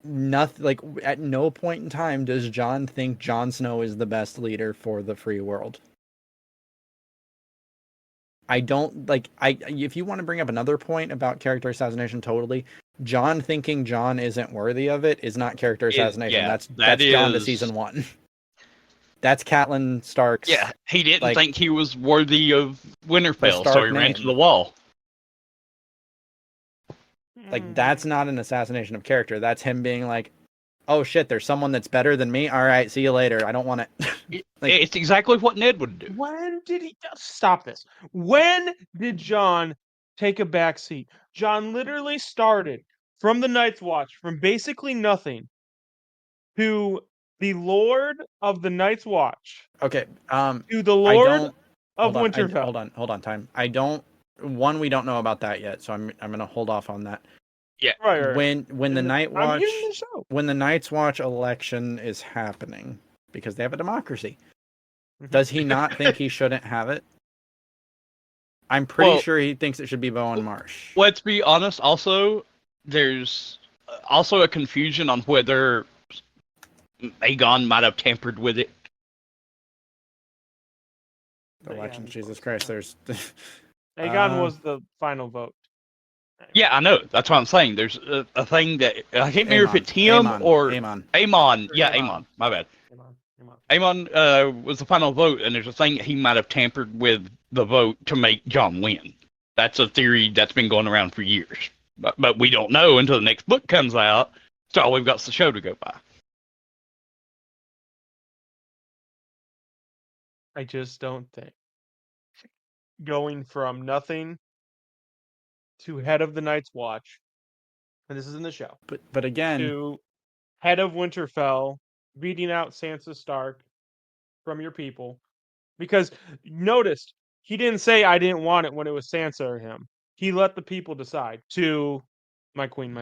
Nothing, like, at no point in time does Jon think Jon Snow is the best leader for the free world. I don't like. If you want to bring up another point about character assassination, totally. Jon thinking Jon isn't worthy of it is not character assassination. That's Jon to season 1. That's Catelyn Stark's. Yeah, he didn't like, think he was worthy of Winterfell, so Stark he ran name. to the wall. Like, that's not an assassination of character. That's him being like, oh shit, there's someone that's better than me. All right, see you later. I don't want it. Like- It's exactly what Ned would do. When did he stop this? When did Jon take a back seat? Jon literally started from the Night's Watch, from basically nothing, to the Lord of the Night's Watch, Okay. to the I Lord don't. of Hold on. Winterfell. Hold on. Time. I don't. One, we don't know about that yet, so I'm gonna hold off on that. Right. When the Night Watch, I'm hearing the show. when the Night's Watch election is happening, because they have a democracy, Mhm. does he not think he shouldn't have it? I'm pretty Well- sure he thinks it should be Bowen Marsh. Let's be honest, also, there's also a confusion on whether Aegon might have tampered with it. But yeah, Election, of Jesus course. Christ, there's. Aegon was the final vote. Yeah, I know. That's what I'm saying. There's a thing that I can't remember if it's him or Aemon. Aemon. Yeah, Aemon. Aemon. My bad. Come on. Aemon was the final vote, and there's a thing he might have tampered with the vote to make Jon win. That's a theory that's been going around for years. But we don't know until the next book comes out, so all we've got is the show to go by. I just don't think going from nothing to head of the Night's Watch, and this is in the show, But again, to head of Winterfell, beating out Sansa Stark from your people. Because notice, he didn't say I didn't want it when it was Sansa or him. He let the people decide to my queen.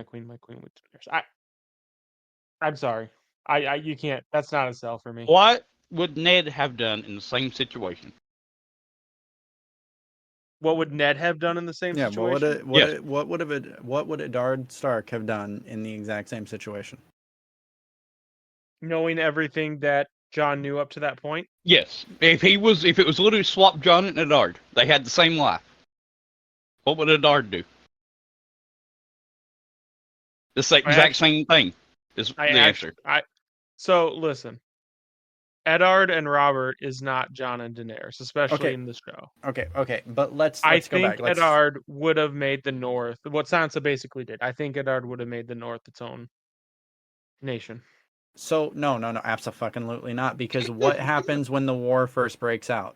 I'm sorry. You can't. That's not a sell for me. What would Ned have done in the same situation? What would Ned have done in the same yeah, situation? what would Eddard Stark have done in the exact same situation? Knowing everything that Jon knew up to that point. Yes. If it was literally swap Jon and Eddard, they had the same life. What would Eddard do? The exact same thing is the answer. So listen, Eddard and Robert is not Jon and Daenerys, especially Okay. in the show. Okay, but let's I go back. think Eddard would have made the North what Sansa basically did. I think Eddard would have made the North its own nation. So no, absolutely not. Because what happens when the war first breaks out?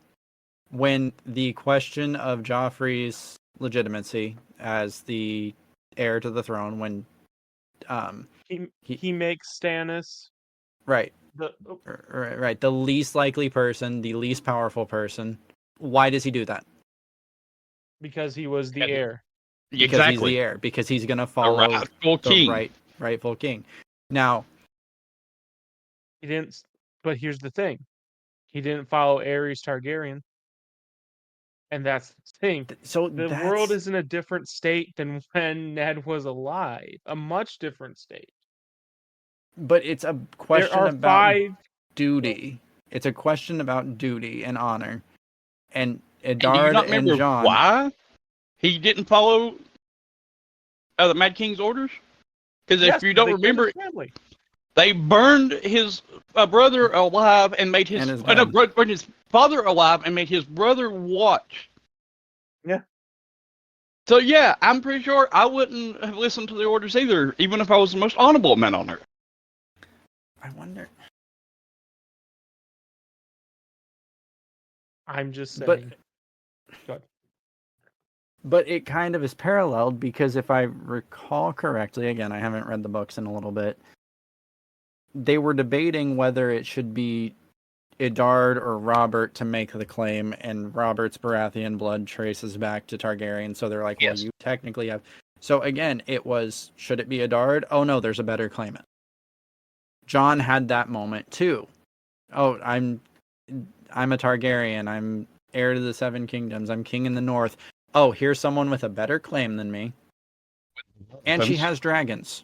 When the question of Joffrey's legitimacy as the heir to the throne, when He makes Stannis right, the right, the least likely person, the least powerful person. Why does he do that? because he was the Yeah. heir. Because he's the Exactly. heir. Because he's gonna follow rightful the king. right rightful king. Now, He didn't. But here's the thing: he didn't follow Aerys Targaryen, and that's the thing. so The world is in a different state than when Ned was alive. A much different state. but it's a There question are about 5. duty. It's a question about duty and honor. And And do you Eddard not and remember Jon. why he didn't follow the Mad King's orders? Because Yes, if you don't they killed remember, his family. they burned his brother alive and made his And his no, dad. burned his father alive and made his brother watch. Yeah. So yeah, I'm pretty sure I wouldn't have listened to the orders either, even if I was the most honorable man on earth. I wonder. I'm just saying. But Go ahead. But it kind of is paralleled because if I recall correctly, again, I haven't read the books in a little bit, they were debating whether it should be Eddard or Robert to make the claim, and Robert's Baratheon blood traces back to Targaryen, so they're like, well, Yes. you technically have... So again, it was, should it be Eddard? Oh no, there's a better claimant. Jon had that moment too. Oh, I'm a Targaryen, I'm heir to the Seven Kingdoms, I'm king in the North. Oh, here's someone with a better claim than me. And she has dragons.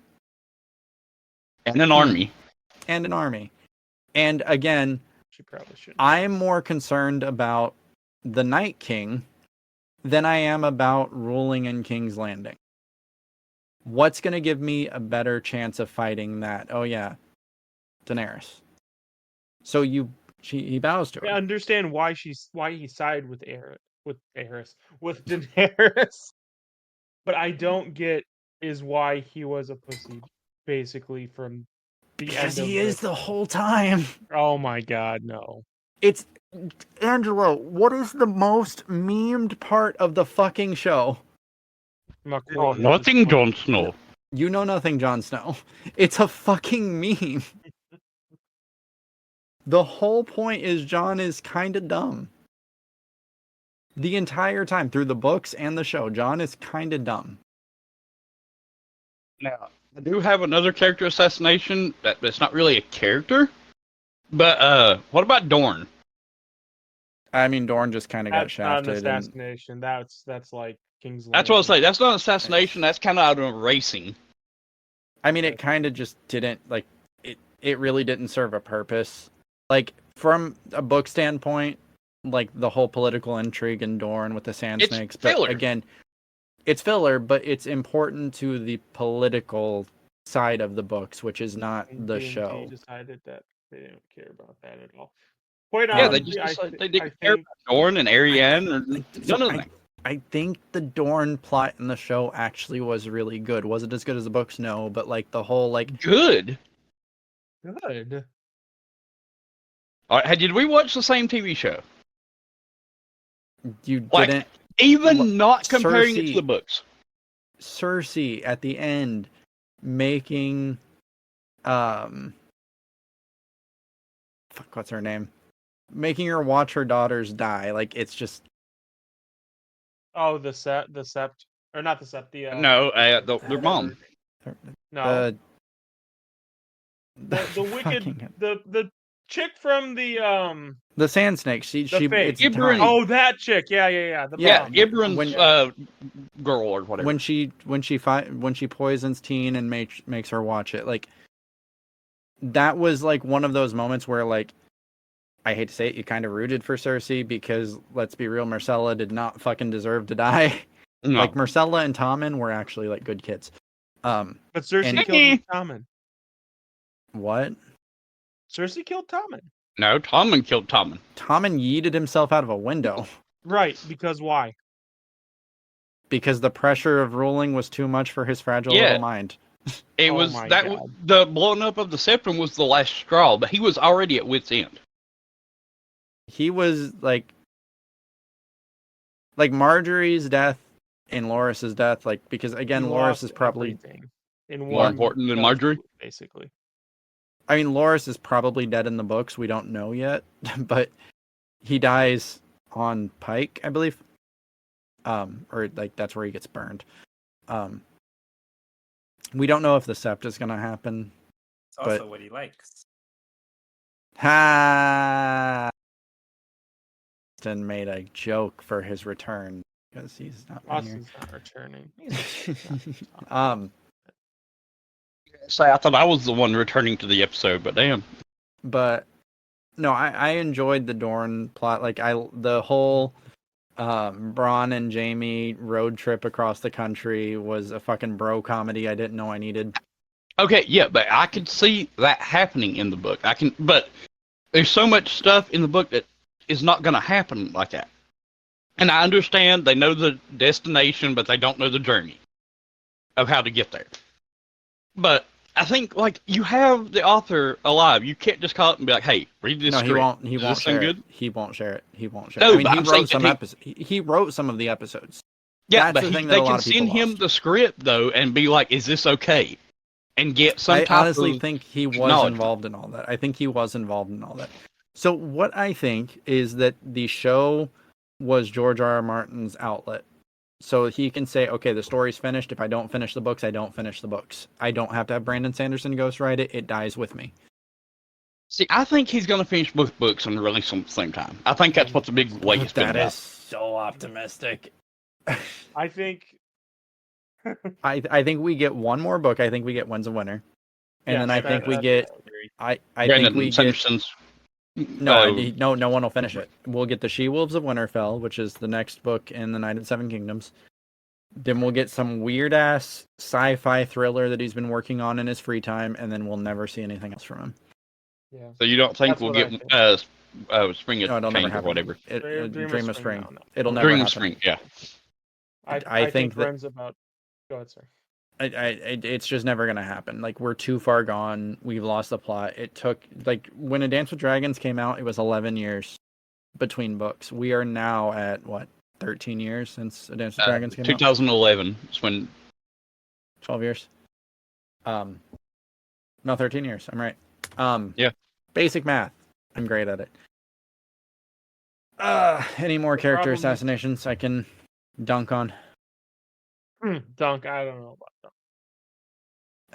And an army. And an army. And again, She probably should. I am more concerned about the Night King than I am about ruling in King's Landing. What's going to give me a better chance of fighting that? Oh yeah, Daenerys. So he bows to her. I understand why he sided with Daenerys. But I don't get is why he was a pussy, basically, from the Because end of he is the whole time. Oh my god, no. It's Angelo, what is the most memed part of the fucking show? McQueen is Nothing, just- Jon Snow. You know nothing, Jon Snow. It's a fucking meme. The whole point is Jon is kind of dumb. The entire time, through the books and the show, Jon is kind of dumb. Now, I do have another character assassination that's not really a character. But what about Dorne? I mean, Dorne just kind of got That's not an shafted. And assassination. That's like King's Landing. That's what I say. That's not an assassination. That's kind of out of racing. I mean, it kind of just didn't, like, it really didn't serve a purpose. Like, from a book standpoint, like, the whole political intrigue in Dorne with the Sand It's Snakes. filler. But again, it's filler, but it's important to the political side of the books, which is not And the D&D show. decided that they didn't care about that at all. Quite Yeah, they honestly, just I decided they thi- didn't I care think about Dorne and Arianne or none of that. I think the Dorne plot in the show actually was really good. Was it as good as the books? No, but like the whole like Good. good. All right, did we watch the same TV show? you Like, didn't even not comparing it to Cersei. the books. Cersei at the end making fuck, what's her name? Making her watch her daughters die. Like it's just Oh, the sept, or not the sept. No, their mom. No, the the wicked, fucking- the chick from the Sand Snake. She Fae. it's Ybran. time. Oh, that chick. Yeah. The Yeah, mom. Ibran's When- girl or whatever. when she poisons Teen and makes her watch it, like that was like one of those moments where like I hate to say it, you kind of rooted for Cersei because let's be real, Myrcella did not fucking deserve to die. No. Like Myrcella and Tommen were actually like good kids. But Cersei and- killed Tommen. What? Cersei killed Tommen. No, Tommen killed Tommen. Tommen yeeted himself out of a window Right, because why? because the pressure of ruling was too much for his fragile Yeah. little mind. It Oh was my that God. the blowing up of the septum was the last straw, but he was already at wit's end. He was like Marjorie's death and Loras's death, like because again, He Loras lost is probably everything in More one important than fell Marjorie? swoop, basically. I mean, Loras is probably dead in the books. We don't know yet, but he dies on Pike, I believe. Or like that's where he gets burned. We don't know if the Sept is going to happen. It's also But- what he likes. Ha! Austin made a joke for his return because he's not been here. Austin's not returning. Say, I thought I was the one returning to the episode, but damn. But no, I enjoyed the Dorne plot. Like the whole Bronn and Jamie road trip across the country was a fucking bro comedy I didn't know I needed. Okay, yeah, but I could see that happening in the book. But there's so much stuff in the book that is not going to happen like that. And I understand they know the destination, but they don't know the journey of how to get there. But I think, like, you have the author alive. You can't just call it and be like, "Hey, read this No, script. he Does won't this sound share good?" it. He won't share it. He won't share No, it. I mean, but he I'm saying wrote some episodes. He wrote some of the episodes. Yeah, That's but the thing that they a lot can of people send him lost. the script, though, and be like, "Is this okay?" And get some I type honestly of think he was acknowledgement. involved in all that. I think he was involved in all that. So what I think is that the show was George R. R. Martin's outlet. So he can say, okay, the story's finished. If I don't finish the books, I don't finish the books. I don't have to have Brandon Sanderson ghostwrite it. It dies with me. See, I think he's going to finish both books and release them at the same time. I think that's what the big weight has been That about. is so optimistic. I think. I think we get one more book. I think we get When's a Winner. And Yes, then I think we I get agree. I Brandon think we get Sanderson's. no one will finish it. We'll get the She-Wolves of Winterfell, which is the next book in the Knight of the Seven Kingdoms. Then we'll get some weird ass sci-fi thriller that he's been working on in his free time, and then we'll never see anything else from him. Yeah. So you don't think That's we'll what I get Spring No, of it'll never Change or happen. whatever? Dream of Spring. No. It'll never Dream of happen. Spring, yeah. I think that Ren's about. Go ahead, sir. it's just never gonna happen. Like, we're too far gone. We've lost the plot. It took, like, when A Dance with Dragons came out, it was 11 years between books. We are now at what, 13 years since A Dance with Dragons came out. 2011 is when. 12 years. No, 13 years. I'm right. Yeah. Basic math. I'm great at it. Any more The character problem is- assassinations I can dunk on? Dunk. I don't know about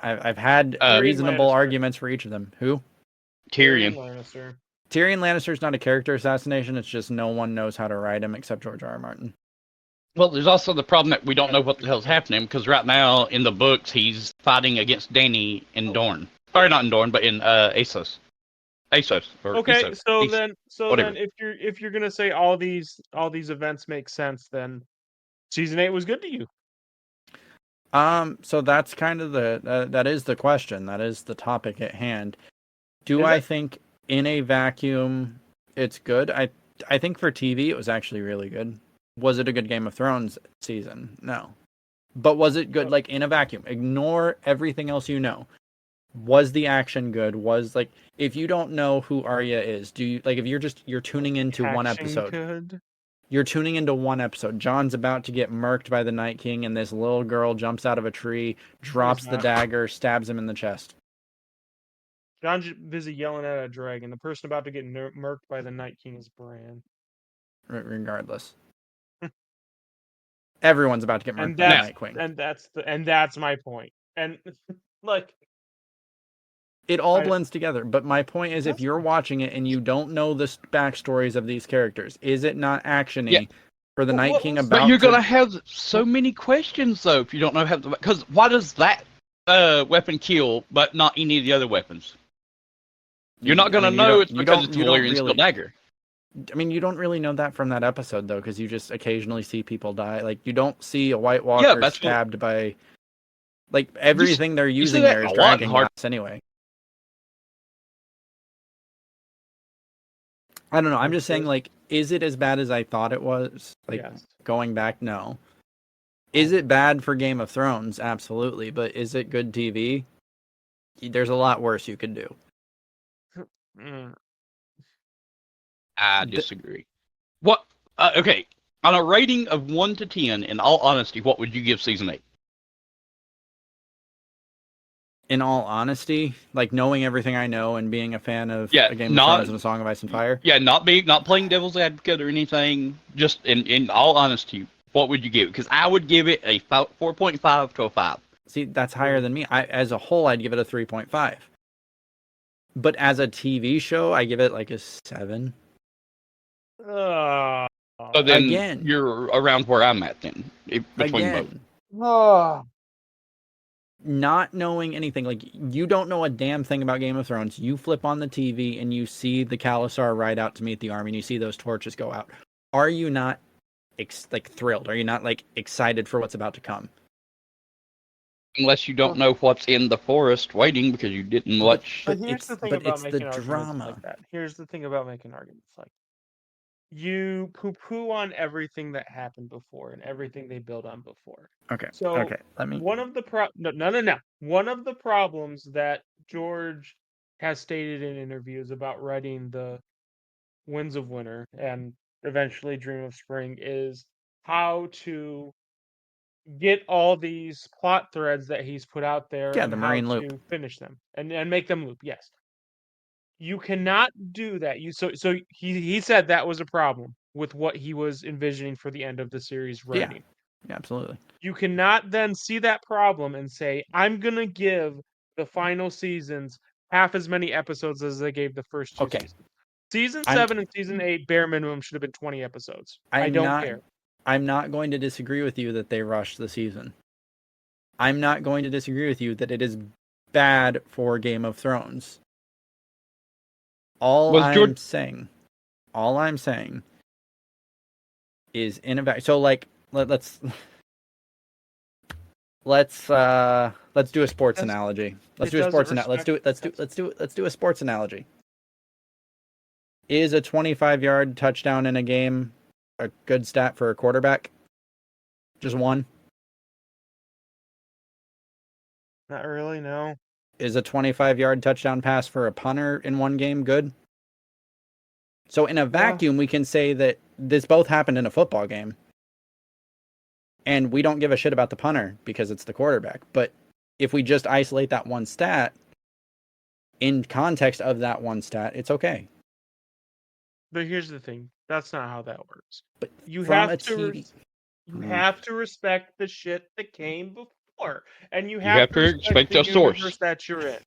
that. I've had reasonable Lannister. arguments for each of them. Who? Tyrion. Lannister. Tyrion Lannister's not a character assassination. It's just no one knows how to write him except George R. R. Martin. Well, there's also the problem that we don't know what the hell's happening, because right now in the books he's fighting against Dany in Dorne. Sorry, not in Dorne, but in Essos. Essos. Or Okay, Essos. so Es- then whatever. if you're gonna say all these events make sense, then season 8 was good to you. So that's kind of that is the question. That is the topic at hand. Do Is I it? think in a vacuum it's good? I think for TV it was actually really good. Was it a good Game of Thrones season? No. But was it good, like, in a vacuum? Ignore everything else you know. Was the action good? Was, like, if you don't know who Arya is, do you, like, if you're tuning into one Action episode. good. You're tuning into one episode. John's about to get murked by the Night King, and this little girl jumps out of a tree, drops the not. dagger, stabs him in the chest. John's busy yelling at a dragon. The person about to get murked by the Night King is Bran. Regardless. Everyone's about to get murked And by the that's Night King. and that's my point. And like, It all I- blends together. But my point is, if you're watching it and you don't know the backstories of these characters, is it not actiony Yeah. for the Well, Night what King was- about But you're to... gonna have so many questions though if you don't know how to. Because why does that weapon kill, but not any of the other weapons? You're not gonna know it's because it's a Valyrian steel dagger. I mean, you don't really know that from that episode, though, because you just occasionally see people die. Like, you don't see a White Walker that's what- stabbed by... Like, everything they're see using that there is a lot in dragon Hard- glass anyway. I don't know. I'm just saying, like, is it as bad as I thought it was? Like, yes. going back, no. Is it bad for Game of Thrones? Absolutely. But is it good TV? There's a lot worse you could do. Mm. I disagree. What? Okay, on a rating of 1 to 10, in all honesty, what would you give season 8? In all honesty, like, knowing everything I know and being a fan of Yeah, A Game of not- Thrones and A Song of Ice and Fire, Yeah, not playing devil's advocate or anything. Just in all honesty, what would you give it? Because I would give it a 4.5 to a 5. See, that's higher than me. As a whole, I'd give it a 3.5. But as a TV show, I give it like a 7. Uh, So then Again. you're around where I'm at then, between both. Again, uh, not knowing anything, like you don't know a damn thing about Game of Thrones. You flip on the TV and you see the Khalasar ride out to meet the army, and you see those torches go out. Are you not like thrilled? Are you not like excited for what's about to come? Unless you don't know what's in the forest waiting because you didn't watch. but here's the thing but about it's making the arguments drama. like that. Here's the thing about making arguments like you poo-poo on everything that happened before and everything they built on before. Okay. So Okay. Let me. one of the no. One of the problems that George has stated in interviews about writing the Winds of Winter and eventually Dream of Spring is how to get all these plot threads that he's put out there Yeah, and the how Marine loop. to finish them and make them loop. Yes. You cannot do that. So he said that was a problem with what he was envisioning for the end of the series writing. Yeah, absolutely. You cannot then see that problem and say, I'm gonna give the final seasons half as many episodes as they gave the first two Okay. seasons. Season I'm- 7 and season 8, bare minimum, should have been 20 episodes. I don't care. I'm not going to disagree with you that they rushed the season. I'm not going to disagree with you that it is bad for Game of Thrones. All I'm saying is in a vacuum. So like let's do a sports analogy. Let's do a sports analogy. Is a 25-yard touchdown in a game a good stat for a quarterback? Just one? Not really, no. Is a 25-yard touchdown pass for a punter in one game good? So in a vacuum, we can say that this both happened in a football game. And we don't give a shit about the punter because it's the quarterback. But if we just isolate that one stat, in context of that one stat, it's okay. But here's the thing. That's not how that works. But you from have a to TV... you have to respect the shit that came before. And you You have to respect the the source. universe that you're in.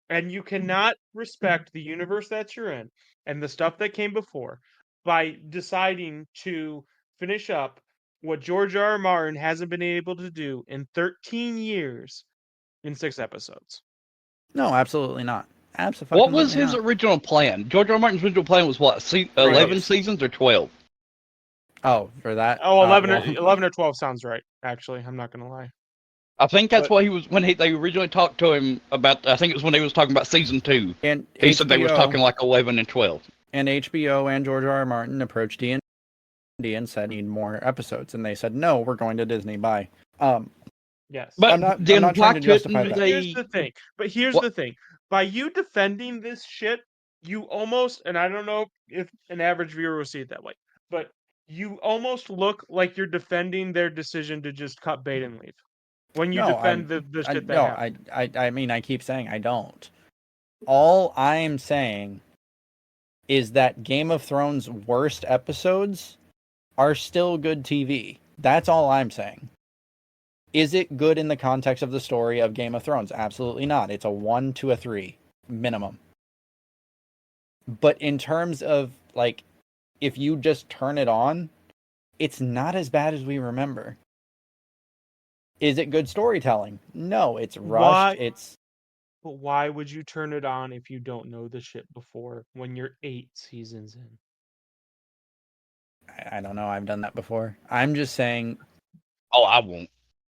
And you cannot respect the universe that you're in and the stuff that came before by deciding to finish up what George R. R. Martin hasn't been able to do in 13 years in 6 episodes. No, absolutely not. Absolutely. What was his original plan? George R. R. Martin's original plan was what? 11 seasons or 12? Oh, for that? Oh, 11 or 12 sounds right, actually. I'm not going to lie. I think that's what he was when they originally talked to him about. I think it was when they was talking about season 2. And he said they was talking like 11 and 12. And HBO and George R. R. Martin approached D&D and said need more episodes, and they said no, we're going to Disney. Bye. Yes, but I'm not trying to justify that. Here's the thing. But here's the thing. By you defending this shit, you almost, and I don't know if an average viewer will see it that way, but you almost look like you're defending their decision to just cut bait and leave. When you defend the shit that happened. I mean, I keep saying I don't. All I'm saying is that Game of Thrones' worst episodes are still good TV. That's all I'm saying. Is it good in the context of the story of Game of Thrones? Absolutely not. It's a 1 to a 3 minimum. But in terms of, like, if you just turn it on, it's not as bad as we remember. Is it good storytelling? No, it's rushed. But why would you turn it on if you don't know the shit before when you're 8 seasons in? I don't know. I've done that before. I'm just saying. Oh, I won't.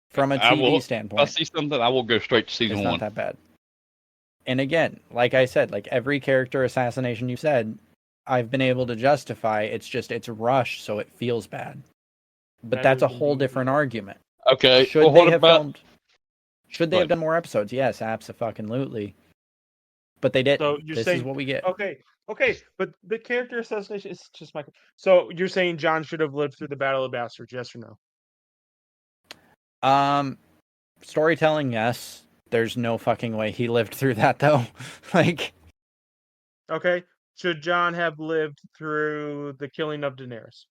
From a TV standpoint. If I see something, I will go straight to season 1. It's not that bad. And again, like I said, like every character assassination you said, I've been able to justify. It's rushed, so it feels bad. But that's a whole different argument. Okay. Should they have done more episodes? Yes, abso-fucking-lutely. But they didn't. So this is what we get. Okay, but the character assassination is just my. So you're saying Jon should have lived through the Battle of Bastards? Yes or no? Storytelling, yes. There's no fucking way he lived through that though. Like. Okay, should Jon have lived through the killing of Daenerys?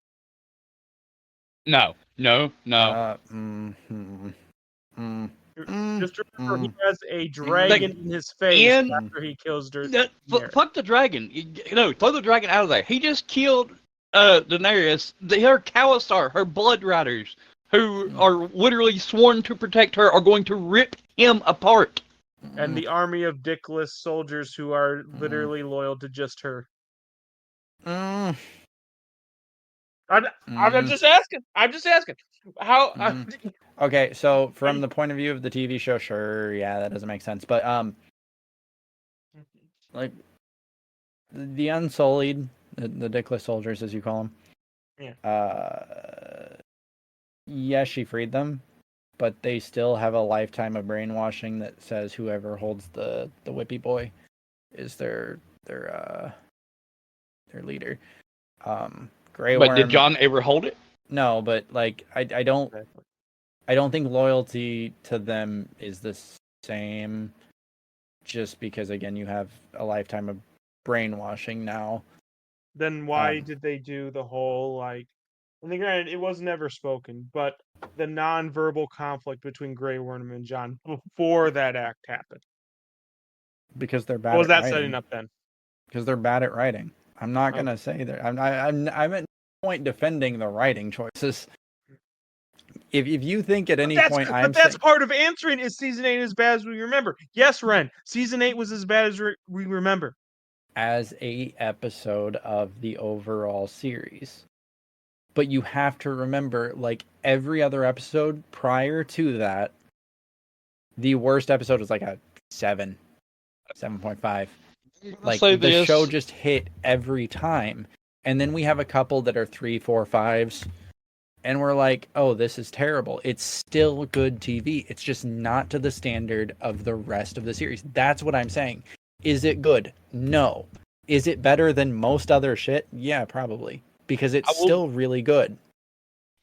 No. Just remember, he mm. has a dragon in his face in- after he kills Fuck the dragon. Throw the dragon out of there. He just killed Daenerys. Her Khalasar, her blood riders, who are literally sworn to protect her, are going to rip him apart. and the army of dickless soldiers who are literally loyal to just her. Mm. I'm just asking. I'm just asking. How? Okay, so from the point of view of the TV show, sure, yeah, that doesn't make sense. But like the Unsullied, the dickless soldiers, as you call them. Yeah. Yeah, she freed them, but they still have a lifetime of brainwashing that says whoever holds the whippy boy is their leader. Grey But Worm. did John ever hold it? No, but like I don't think loyalty to them is the same. Just because again you have a lifetime of brainwashing now. Then why did they do the whole like? I think granted, it was never spoken, but the non-verbal conflict between Grey Worm and John before that act happened. Because they're bad What was at that writing. setting up then? Because they're bad at writing. I'm not gonna say that. I'm at no point defending the writing choices. If you think at any point that's part of answering is season 8 as bad as we remember. Yes, Rehn, season 8 was as bad as we remember. As a episode of the overall series. But you have to remember, like every other episode prior to that, the worst episode was like a 7.5. Like the show just hit every time. And then we have a couple that are 3, 4, 5s. And we're like, oh, this is terrible. It's still good TV. It's just not to the standard of the rest of the series. That's what I'm saying. Is it good? No. Is it better than most other shit? Yeah, probably. Because it's still really good.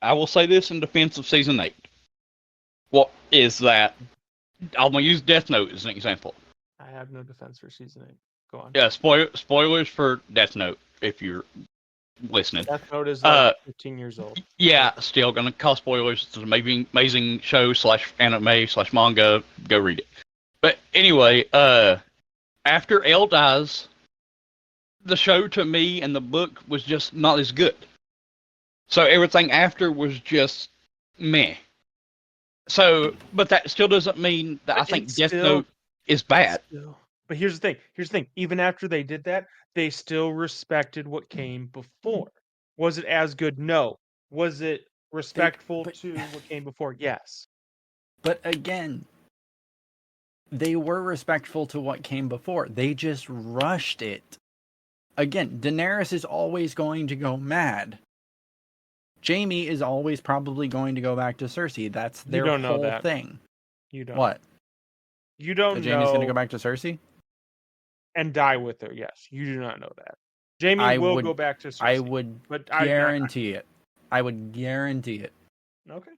I will say this in defense of season 8. What is that? I'm going to use Death Note as an example. I have no defense for season 8. Go on. Yeah, spoilers for Death Note if you're listening. Death Note is like 15 years old. Yeah, still going to call spoilers. It's an amazing show / anime / manga. Go read it. But anyway, after Elle dies, the show to me and the book was just not as good. So everything after was just meh. So, but that still doesn't mean that I think Death Note is bad. But here's the thing. Even after they did that, they still respected what came before. Was it as good? No. Was it respectful to what came before? Yes. But again, they were respectful to what came before. They just rushed it. Again, Daenerys is always going to go mad. Jaime is always probably going to go back to Cersei. That's their whole thing. You don't. What? You don't know. Jaime's going to go back to Cersei? And die with her, yes. You do not know that. Jaime will go back to Cersei. I would guarantee it. I would guarantee it. Okay.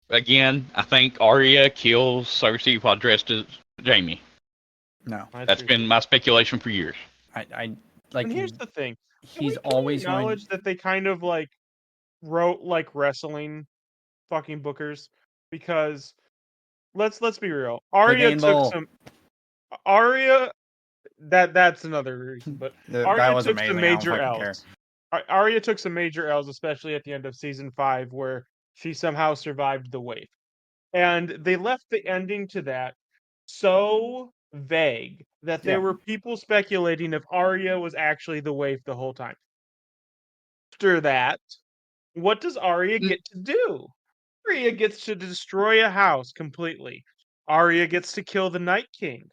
Again, I think Arya kills Cersei while dressed as Jaime. No. That's been my speculation for years. I like. And here's the thing. He's always acknowledge that they kind of like wrote like wrestling fucking bookers, because let's be real. Arya that's another reason, but Arya took some major L's. Arya took some major L's, especially at the end of season 5, where she somehow survived the wave. And they left the ending to that so vague that there were people speculating if Arya was actually the waif the whole time. After that, what does Arya get to do? Arya gets to destroy a house completely. Arya gets to kill the Night King.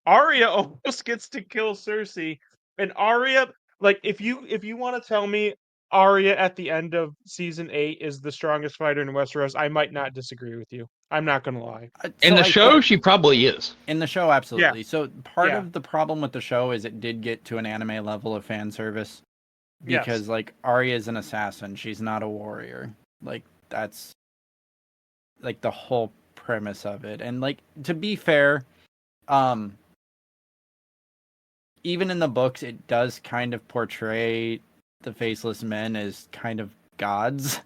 Arya almost gets to kill Cersei. And Arya, like, if you want to tell me Arya at the end of season 8 is the strongest fighter in Westeros, I might not disagree with you. I'm not going to lie. In the show, she probably is. In the show, absolutely. Yeah. So part of the problem with the show is it did get to an anime level of fan service. Because, like, Arya is an assassin. She's not a warrior. Like, that's, like, the whole premise of it. And, like, to be fair, even in the books, it does kind of portray the Faceless Men as kind of gods.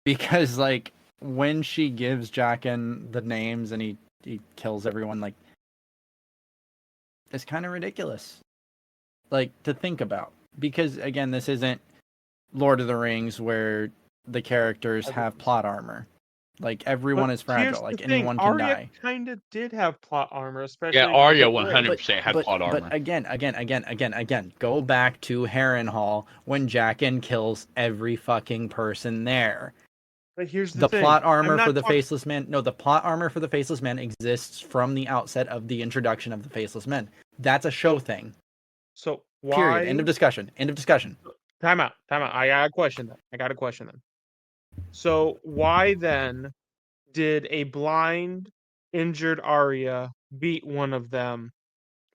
Because, like, when she gives Jaqen the names and he kills everyone, like, it's kind of ridiculous. Like, to think about. Because, again, this isn't Lord of the Rings where the characters have plot armor. Like, everyone is fragile. Like, anyone can die. Arya kind of did have plot armor, especially Yeah, against Arya the Grey. 100% had plot armor. But again, go back to Harrenhal when Jaqen kills every fucking person there. But here's The thing. plot armor for the Faceless Men. No, the plot armor for the Faceless Men exists from the outset of the introduction of the Faceless Men. That's a show thing. So why? Period. End of discussion. End of discussion. Time out. I got a question then. So why then did a blind, injured Arya beat one of them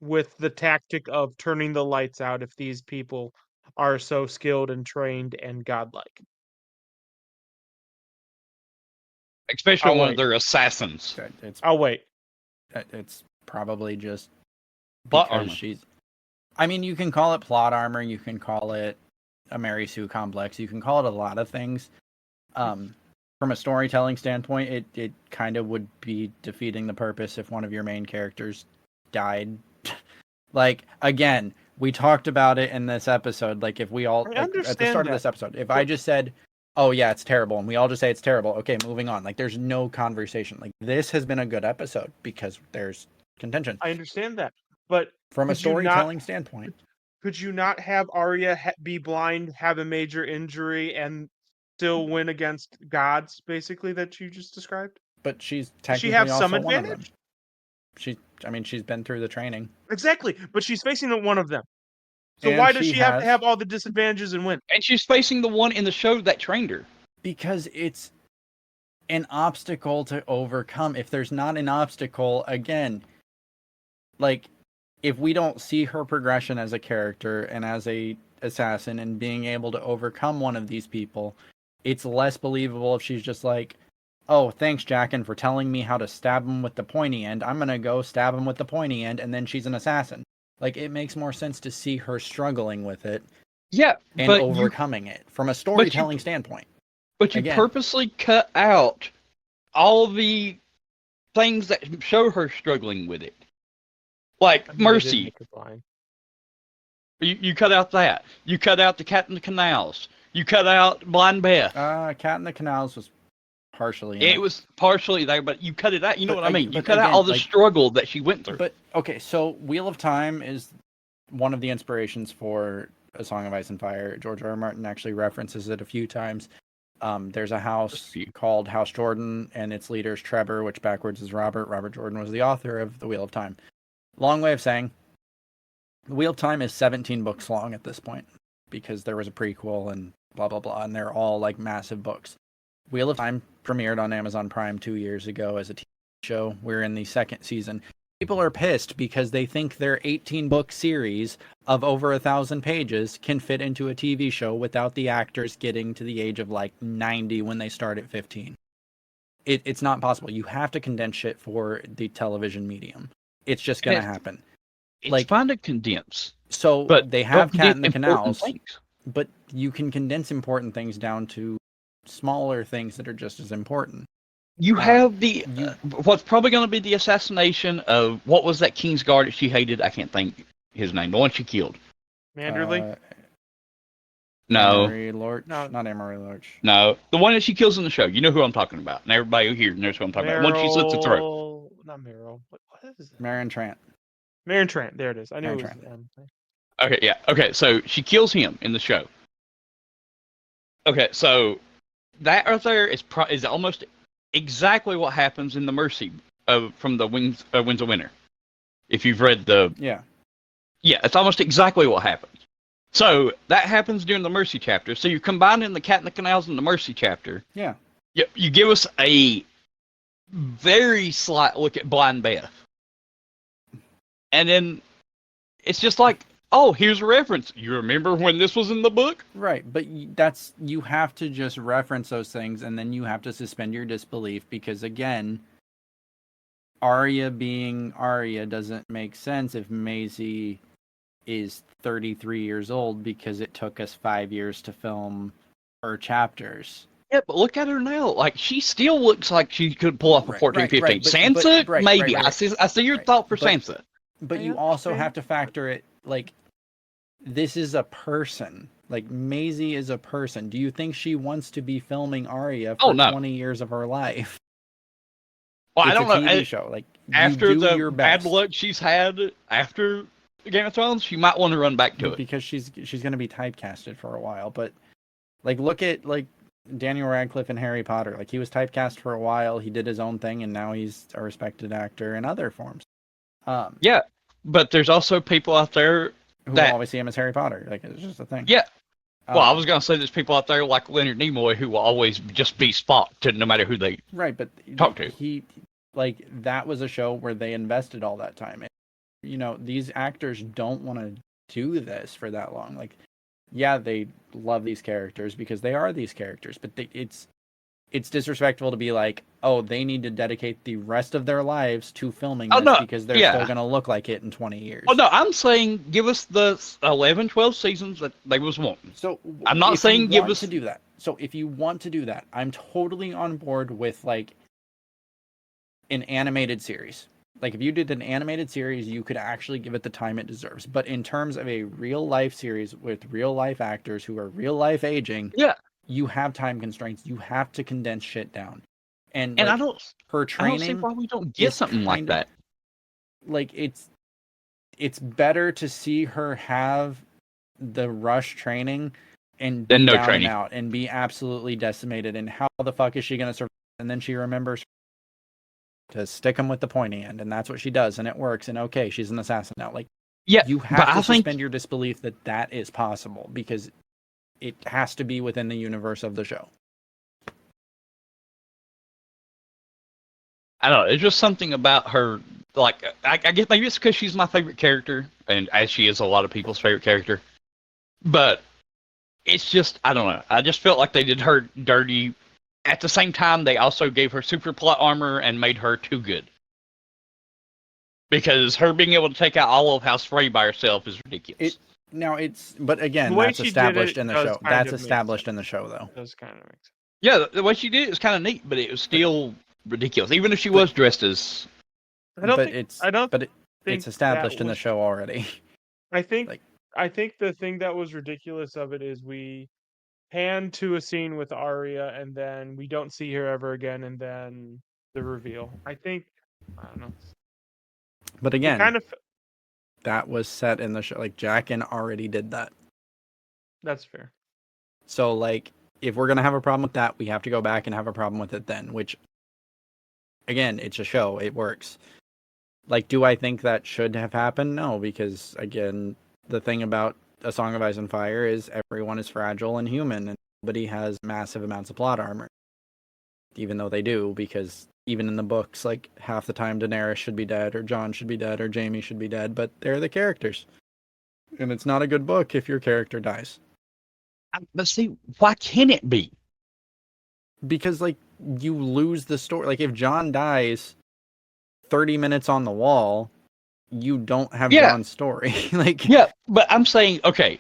with the tactic of turning the lights out if these people are so skilled and trained and godlike? Especially when they're assassins. I'll wait. It's probably just Plot because armor. she's... I mean, you can call it plot armor. You can call it a Mary Sue complex. You can call it a lot of things. From a storytelling standpoint, it kind of would be defeating the purpose if one of your main characters died. Like, again, we talked about it in this episode. Like, if we all, like, at the start of this episode, if I just said, oh yeah, it's terrible, and we all just say it's terrible, okay, moving on. Like, there's no conversation. Like, this has been a good episode because there's contention. I understand that. But from a storytelling standpoint, could you not have Arya be blind, have a major injury, and still win against gods, basically, that you just described? But she's technically she have also some one advantage? of them. She's been through the training. Exactly, but she's facing one of them. So And why does she have to have all the disadvantages and win? And she's facing the one in the show that trained her. Because it's an obstacle to overcome. If there's not an obstacle, again, like, if we don't see her progression as a character and as a assassin and being able to overcome one of these people, it's less believable if she's just like, oh, thanks, Jaqen, for telling me how to stab him with the pointy end. I'm going to go stab him with the pointy end, and then she's an assassin. Like, it makes more sense to see her struggling with it. Yeah, and overcoming it from a storytelling standpoint. But you purposely cut out all the things that show her struggling with it. Like Mercy. You cut out that. You cut out the Cat in the Canals. You cut out Blind Beth. Cat in the Canals was partially. It was partially there, but you cut it out. You know what I mean? You cut out all the struggle that she went through. But okay, so Wheel of Time is one of the inspirations for A Song of Ice and Fire. George R. R. Martin actually references it a few times. There's a house called House Jordan, and its leader is Trevor, which backwards is Robert. Robert Jordan was the author of The Wheel of Time. Long way of saying, The Wheel of Time is 17 books long at this point, because there was a prequel and blah, blah, blah, and they're all like massive books. Wheel of Time premiered on Amazon Prime 2 years ago as a TV show. We're in the second season. People are pissed because they think their 18-book series of over 1,000 pages can fit into a TV show without the actors getting to the age of like 90 when they start at 15. It's not possible. You have to condense shit for the television medium. It's just going to happen. It's fine to condense. So, but they have Cat in the Canals, but you can condense important things down to smaller things that are just as important. You have the what's probably going to be the assassination of, what was that King's Guard that she hated? I can't think his name. The one she killed. Manderley? No. Amory Lorch? No, not Amory Lorch. No, the one that she kills in the show. You know who I'm talking about, and everybody here knows who I'm talking about. One she slits her throat. Not Meryl. What is it? Marion Trant. Marion Trant. There it is. I knew it was Okay, yeah. Okay, so she kills him in the show. Okay, so that right there is almost exactly what happens in the Mercy from the Winds of Winter. If you've read the... Yeah, it's almost exactly what happens. So, that happens during the Mercy chapter. So, you're combining the Cat in the Canals and the Mercy chapter. Yeah. You give us a very slight look at Blind Beth. And then, it's just like, oh, here's a reference. You remember when this was in the book? Right, but you have to just reference those things, and then you have to suspend your disbelief, because again, Arya being Arya doesn't make sense if Maisie is 33 years old, because it took us 5 years to film her chapters. Yeah, but look at her now. Like, she still looks like she could pull off a 14, Right, 15. right, Sansa, right, maybe. right, right. I see your Right. thought for But- Sansa. But I you also understand. have to factor it, like, this is a person. Like, Maisie is a person. Do you think she wants to be filming Arya for Oh, no. 20 years of her life? Well, It's I don't a know. TV show. Like, After you do the your bad best. luck she's had after Game of Thrones, she might want to run back to it. Because she's going to be typecasted for a while. But, like, look at, like, Daniel Radcliffe and Harry Potter. Like, he was typecast for a while. He did his own thing, and now he's a respected actor in other forms. Yeah, but there's also people out there Who that always see him as Harry Potter. Like, it's just a thing. Yeah. Well, I was going to say there's people out there like Leonard Nimoy who will always just be Spock to no matter who they Right, but talk to. He, like, that was a show where they invested all that time. And, you know, these actors don't want to do this for that long. Like, yeah, they love these characters because they are these characters, but it's disrespectful to be like, oh, they need to dedicate the rest of their lives to filming this because they're still going to look like it in 20 years. Oh, no, I'm saying give us the 11, 12 seasons that they was wanting. So I'm not saying give us to do that. So if you want to do that, I'm totally on board with, like, an animated series. Like, if you did an animated series, you could actually give it the time it deserves. But in terms of a real life series with real life actors who are real life aging, you have time constraints. You have to condense shit down. And like, her training, I don't see why we don't get something like that. Like, it's better to see her have the rush training and be no down training. and out and be absolutely decimated. And how the fuck is she going to survive? And then she remembers to stick him with the pointy end, and that's what she does, and it works. And okay, she's an assassin now. Like, you have to suspend your disbelief that that is possible because it has to be within the universe of the show. I don't know. It's just something about her. Like, I guess maybe it's because she's my favorite character, and as she is a lot of people's favorite character. But it's just, I don't know. I just felt like they did her dirty. At the same time, they also gave her super plot armor and made her too good. Because her being able to take out all of House Frey by herself is ridiculous. But again, that's established in the show. That's established in the show, though. Does kind of make sense. Yeah, the way she did it was kind of neat, but it was still ridiculous. Even if she was dressed as. It's established in the show already. I think the thing that was ridiculous of it is we pan to a scene with Arya and then we don't see her ever again, and then the reveal. I don't know. But again, that was set in the show. Like, Jaqen already did that. That's fair. So, like, if we're gonna have a problem with that, we have to go back and have a problem with it then. Which, again, it's a show. It works. Like, do I think that should have happened? No, because, again, the thing about A Song of Ice and Fire is everyone is fragile and human, and nobody has massive amounts of plot armor. Even though they do, because even in the books, like, half the time Daenerys should be dead, or Jon should be dead, or Jaime should be dead, but they're the characters. And it's not a good book if your character dies. But see, why can't it be? Because, like, you lose the story. Like, if Jon dies 30 minutes on the wall, you don't have Jon's story. Yeah, but I'm saying, okay,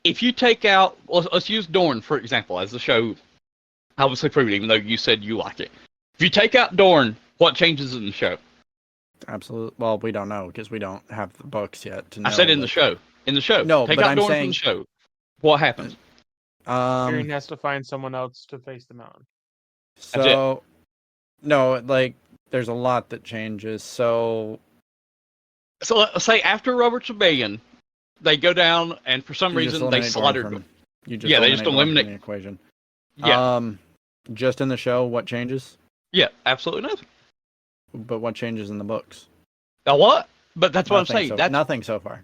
if you take out, let's use Dorne, for example, as the show obviously proved, even though you said you like it. If you take out Dorne, what changes in the show? Absolutely. Well, we don't know because we don't have the books yet to know. I said in the show. In the show. No, take but out I'm Dorne saying from the show. What happens? Tyrion has to find someone else to face the mountain. So, no, like, there's a lot that changes. So let's say after Robert's Rebellion, they go down and for some reason they slaughtered. They just eliminate the equation. Yeah. Just in the show, what changes? Yeah, absolutely nothing. But what changes in the books? A lot. But that's what I'm saying. That's nothing so far.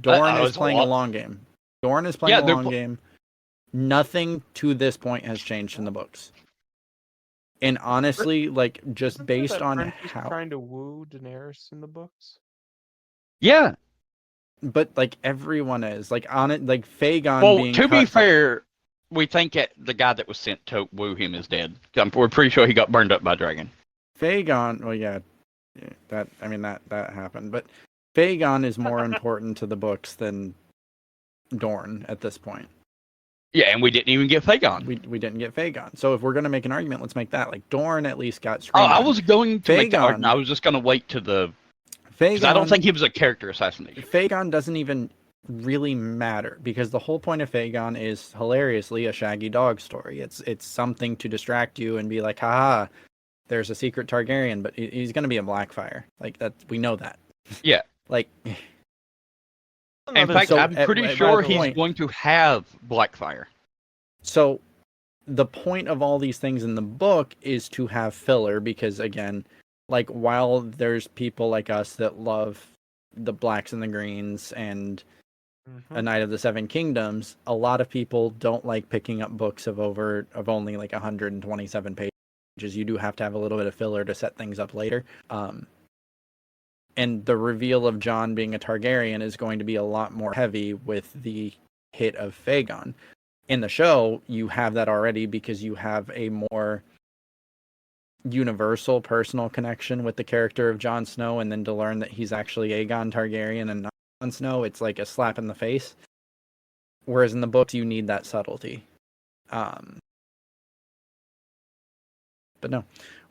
Dorne is playing a long game. Dorne is playing a long game. Nothing to this point has changed in the books. And honestly, like, just based on how trying to woo Daenerys in the books. Yeah, But like everyone is like on it, like Fagon. Well, being to be fair, we think the guy that was sent to woo him is dead. We're pretty sure he got burned up by a dragon. Fagon. Well, yeah, that happened. But Fagon is more important to the books than Dorne at this point. Yeah, and we didn't even get Fagon. We didn't get Fagon. So if we're gonna make an argument, let's make that. Like Dorn at least got Oh, screen I time. was going to make the Fagon- argument. I was just going to wait to the because I don't Fagon think he was a character assassination. Fagon doesn't even really matter because the whole point of Fagon is hilariously a Shaggy Dog story. It's something to distract you and be like, haha, there's a secret Targaryen, but he's gonna be a Blackfire. Like that, we know that. Yeah. Like, In fact, So, I'm pretty at sure that he's point- going to have Blackfire. so the point of all these things in the book is to have filler because again, like while there's people like us that love the blacks and the greens and Mhm. A Knight of the Seven Kingdoms, a lot of people don't like picking up books of only like 127 pages. You do have to have a little bit of filler to set things up later. And the reveal of Jon being a Targaryen is going to be a lot more heavy with the hit of Fagon. In the show, you have that already because you have a more universal personal connection with the character of Jon Snow, and then to learn that he's actually Aegon Targaryen and not Jon Snow, it's like a slap in the face. Whereas in the books, you need that subtlety. But no,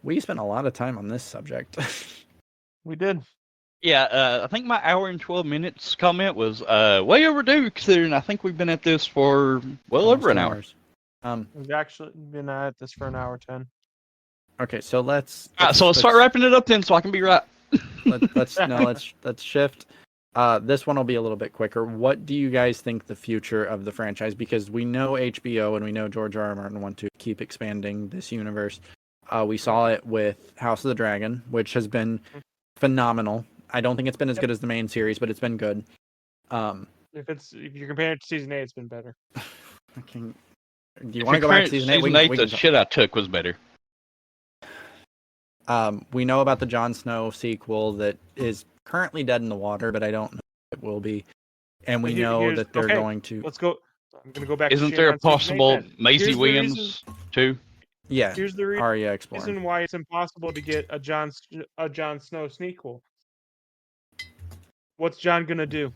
we spent a lot of time on this subject. We did. Yeah, I think my hour and 12 minutes comment was way overdue, considering I think we've been at this for well Almost over an 2 hour. hour. We've actually been at this for an hour 10. Okay, so let's So let's start wrapping it up then, so I can be right. let's shift. This one will be a little bit quicker. What do you guys think the future of the franchise? Because we know HBO and we know George R. R. Martin want to keep expanding this universe. We saw it with House of the Dragon, which has been phenomenal. I don't think it's been as good as the main series, but it's been good. If you're comparing it to season 8, it's been better. Do you want to go back to season 8? Season 8, the shit I took was better. We know about the Jon Snow sequel that is currently dead in the water, but I don't know if it will be. And we know that they're going to. Let's go. I'm going to go back. Isn't to there a on season 8 possible then. Maisie Here's the Williams reason- too? Yeah, Here's the Arya exploring. reason why it's impossible to get a Jon Snow sequel. What's Jon gonna do?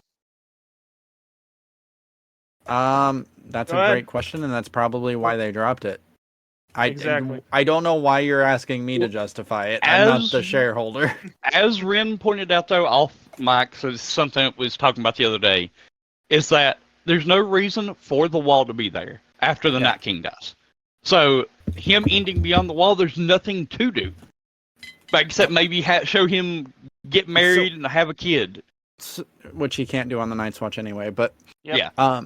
That's Go a ahead. great question, and that's probably why they dropped it. Exactly. I don't know why you're asking me to justify it. I'm not the shareholder. As Rehn pointed out, though, off mic, so it's something that we was talking about the other day, is that there's no reason for the wall to be there after the Night King dies. So him ending Beyond the Wall, there's nothing to do, except maybe show him get married and have a kid, which he can't do on the Night's Watch anyway. But Yep. yeah.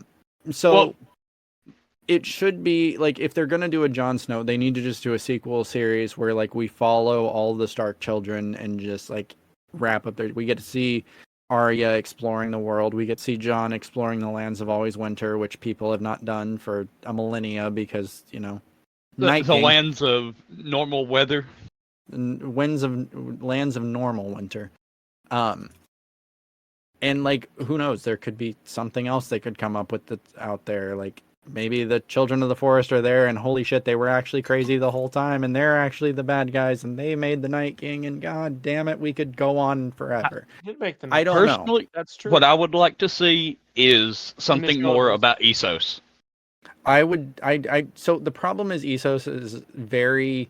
So it should be like if they're gonna do a Jon Snow, they need to just do a sequel series where like we follow all the Stark children and just like wrap up there. We get to see Arya exploring the world. We get to see Jon exploring the lands of Always Winter, which people have not done for a millennia because the Night King, lands of normal weather, lands of normal winter. And like who knows, there could be something else they could come up with that's out there. Like maybe the children of the forest are there and holy shit, they were actually crazy the whole time and they're actually the bad guys and they made the Night King and god damn it, we could go on forever. I don't know. That's true. What I would like to see is something more about Essos. So the problem is Essos is very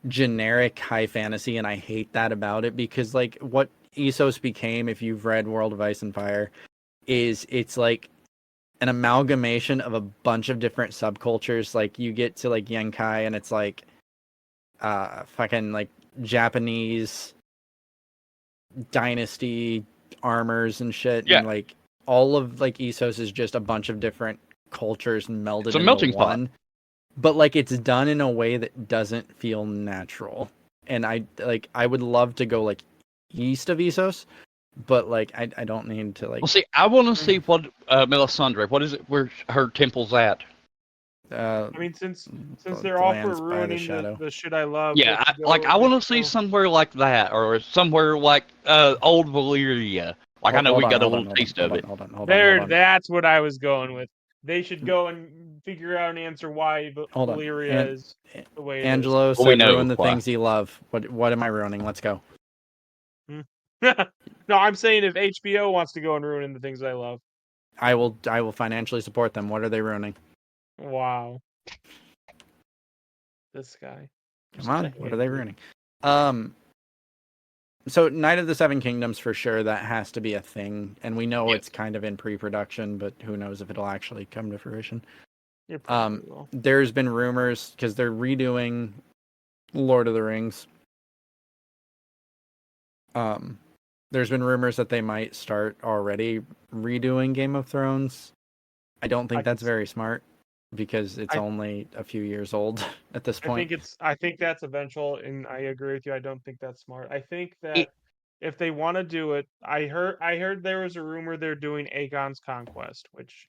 generic high fantasy and I hate that about it because like what Essos became, if you've read World of Ice and Fire, is it's like an amalgamation of a bunch of different subcultures. Like you get to like Yenkai and it's like fucking like Japanese dynasty armors and shit. Yeah. And like all of like Essos is just a bunch of different cultures melded It's a into melting one. But like it's done in a way that doesn't feel natural. And I would love to go like east of Essos, but like I don't need to like. Well, see, I want to see what Melisandre. What is it? Where her temple's at? I mean, since the they're all for lands by the ruining shadow. the shit I love. Yeah, I want to see somewhere like that, or somewhere like old Valyria. Like I know we got a little taste of it. Hold on. That's what I was going with. They should go and figure out an answer why Valyria is the way it Angelo is. said ruin the things he loves. What am I ruining? Let's go. No, I'm saying if HBO wants to go and ruin the things I love. I will financially support them. What are they ruining? Wow. This guy. Come on, what are they ruining? So Night of the Seven Kingdoms for sure, that has to be a thing, and we know it's kind of in pre-production, but who knows if it'll actually come to fruition. It probably will. There's been rumors because they're redoing Lord of the Rings. There's been rumors that they might start already redoing Game of Thrones. I don't think that's very smart because it's only a few years old at this point. I think that's eventual, and I agree with you. I don't think that's smart. I think that if they want to do it, I heard there was a rumor they're doing Aegon's Conquest, which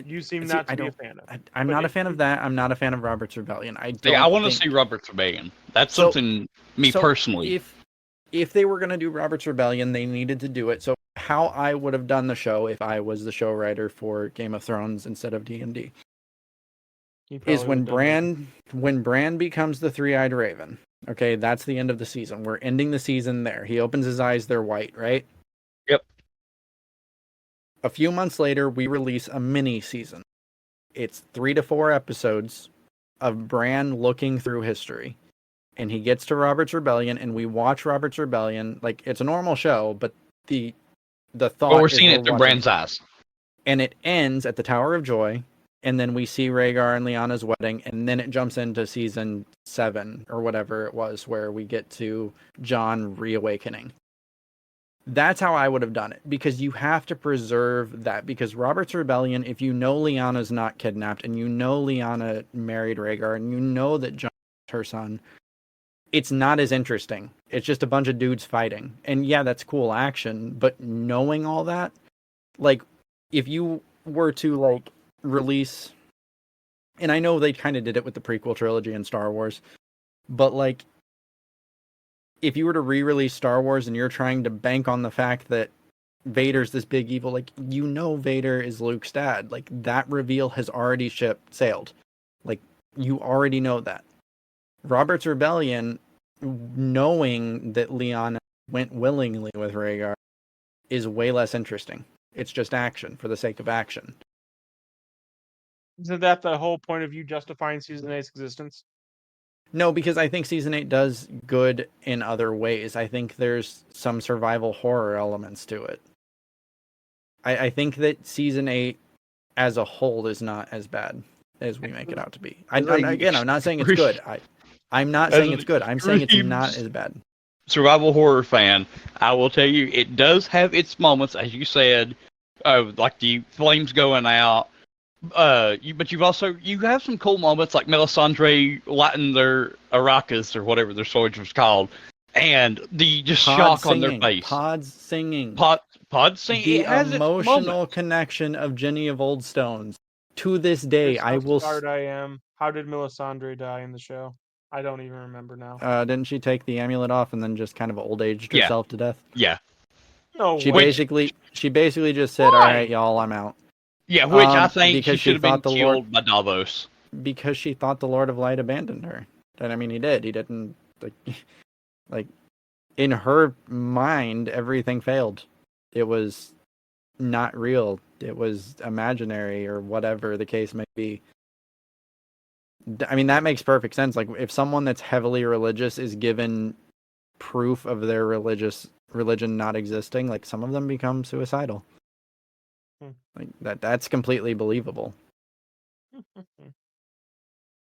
you seem not to be a fan of. I'm not a fan of that. I'm not a fan of Robert's Rebellion. I want to see Robert's Rebellion. That's something personally. If they were going to do Robert's Rebellion, they needed to do it. So how I would have done the show if I was the show writer for Game of Thrones instead of D&D is when Bran becomes the three-eyed raven. Okay, that's the end of the season. We're ending the season there. He opens his eyes, they're white, right? Yep. A few months later, we release a mini season. It's 3 to 4 episodes of Bran looking through history. And he gets to Robert's Rebellion, and we watch Robert's Rebellion. Like, it's a normal show, but the thought we're seeing it through Bran's eyes. And it ends at the Tower of Joy, and then we see Rhaegar and Lyanna's wedding, and then it jumps into season 7, or whatever it was, where we get to Jon reawakening. That's how I would have done it, because you have to preserve that, because Robert's Rebellion, if you know Lyanna's not kidnapped, and you know Lyanna married Rhaegar, and you know that Jon is her son, it's not as interesting. It's just a bunch of dudes fighting. And yeah, that's cool action, but knowing all that, like, if you were to, like, release, and I know they kind of did it with the prequel trilogy in Star Wars, but, like, if you were to re-release Star Wars and you're trying to bank on the fact that Vader's this big evil, like, you know Vader is Luke's dad. Like, that reveal has already sailed. Like, you already know that. Robert's Rebellion, knowing that Lyanna went willingly with Rhaegar, is way less interesting. It's just action for the sake of action. Isn't that the whole point of you justifying Season 8's existence? No, because I think Season 8 does good in other ways. I think there's some survival horror elements to it. I think that Season 8 as a whole is not as bad as we make it out to be. I'm not saying it's good. I'm not saying it's good. I'm saying it's not as bad. Survival horror fan, I will tell you, it does have its moments, as you said, like the flames going out. But you have some cool moments, like Melisandre lighting their aracas or whatever their swords was called, and the just shock on their face. Pods singing. Pod singing. The it has emotional connection of Jenny of Old Stones. To this day, I will. I am. How did Melisandre die in the show? I don't even remember now. Didn't she take the amulet off and then just kind of old aged herself to death? Yeah. No. She basically just said, "All right, y'all, I'm out." Yeah, which I think she should have been killed by Davos. Because she thought the Lord of Light abandoned her. And I mean, he did. He didn't like in her mind, everything failed. It was not real. It was imaginary, or whatever the case may be. I mean, that makes perfect sense. Like, if someone that's heavily religious is given proof of their religion not existing, like, some of them become suicidal. Like, that's completely believable.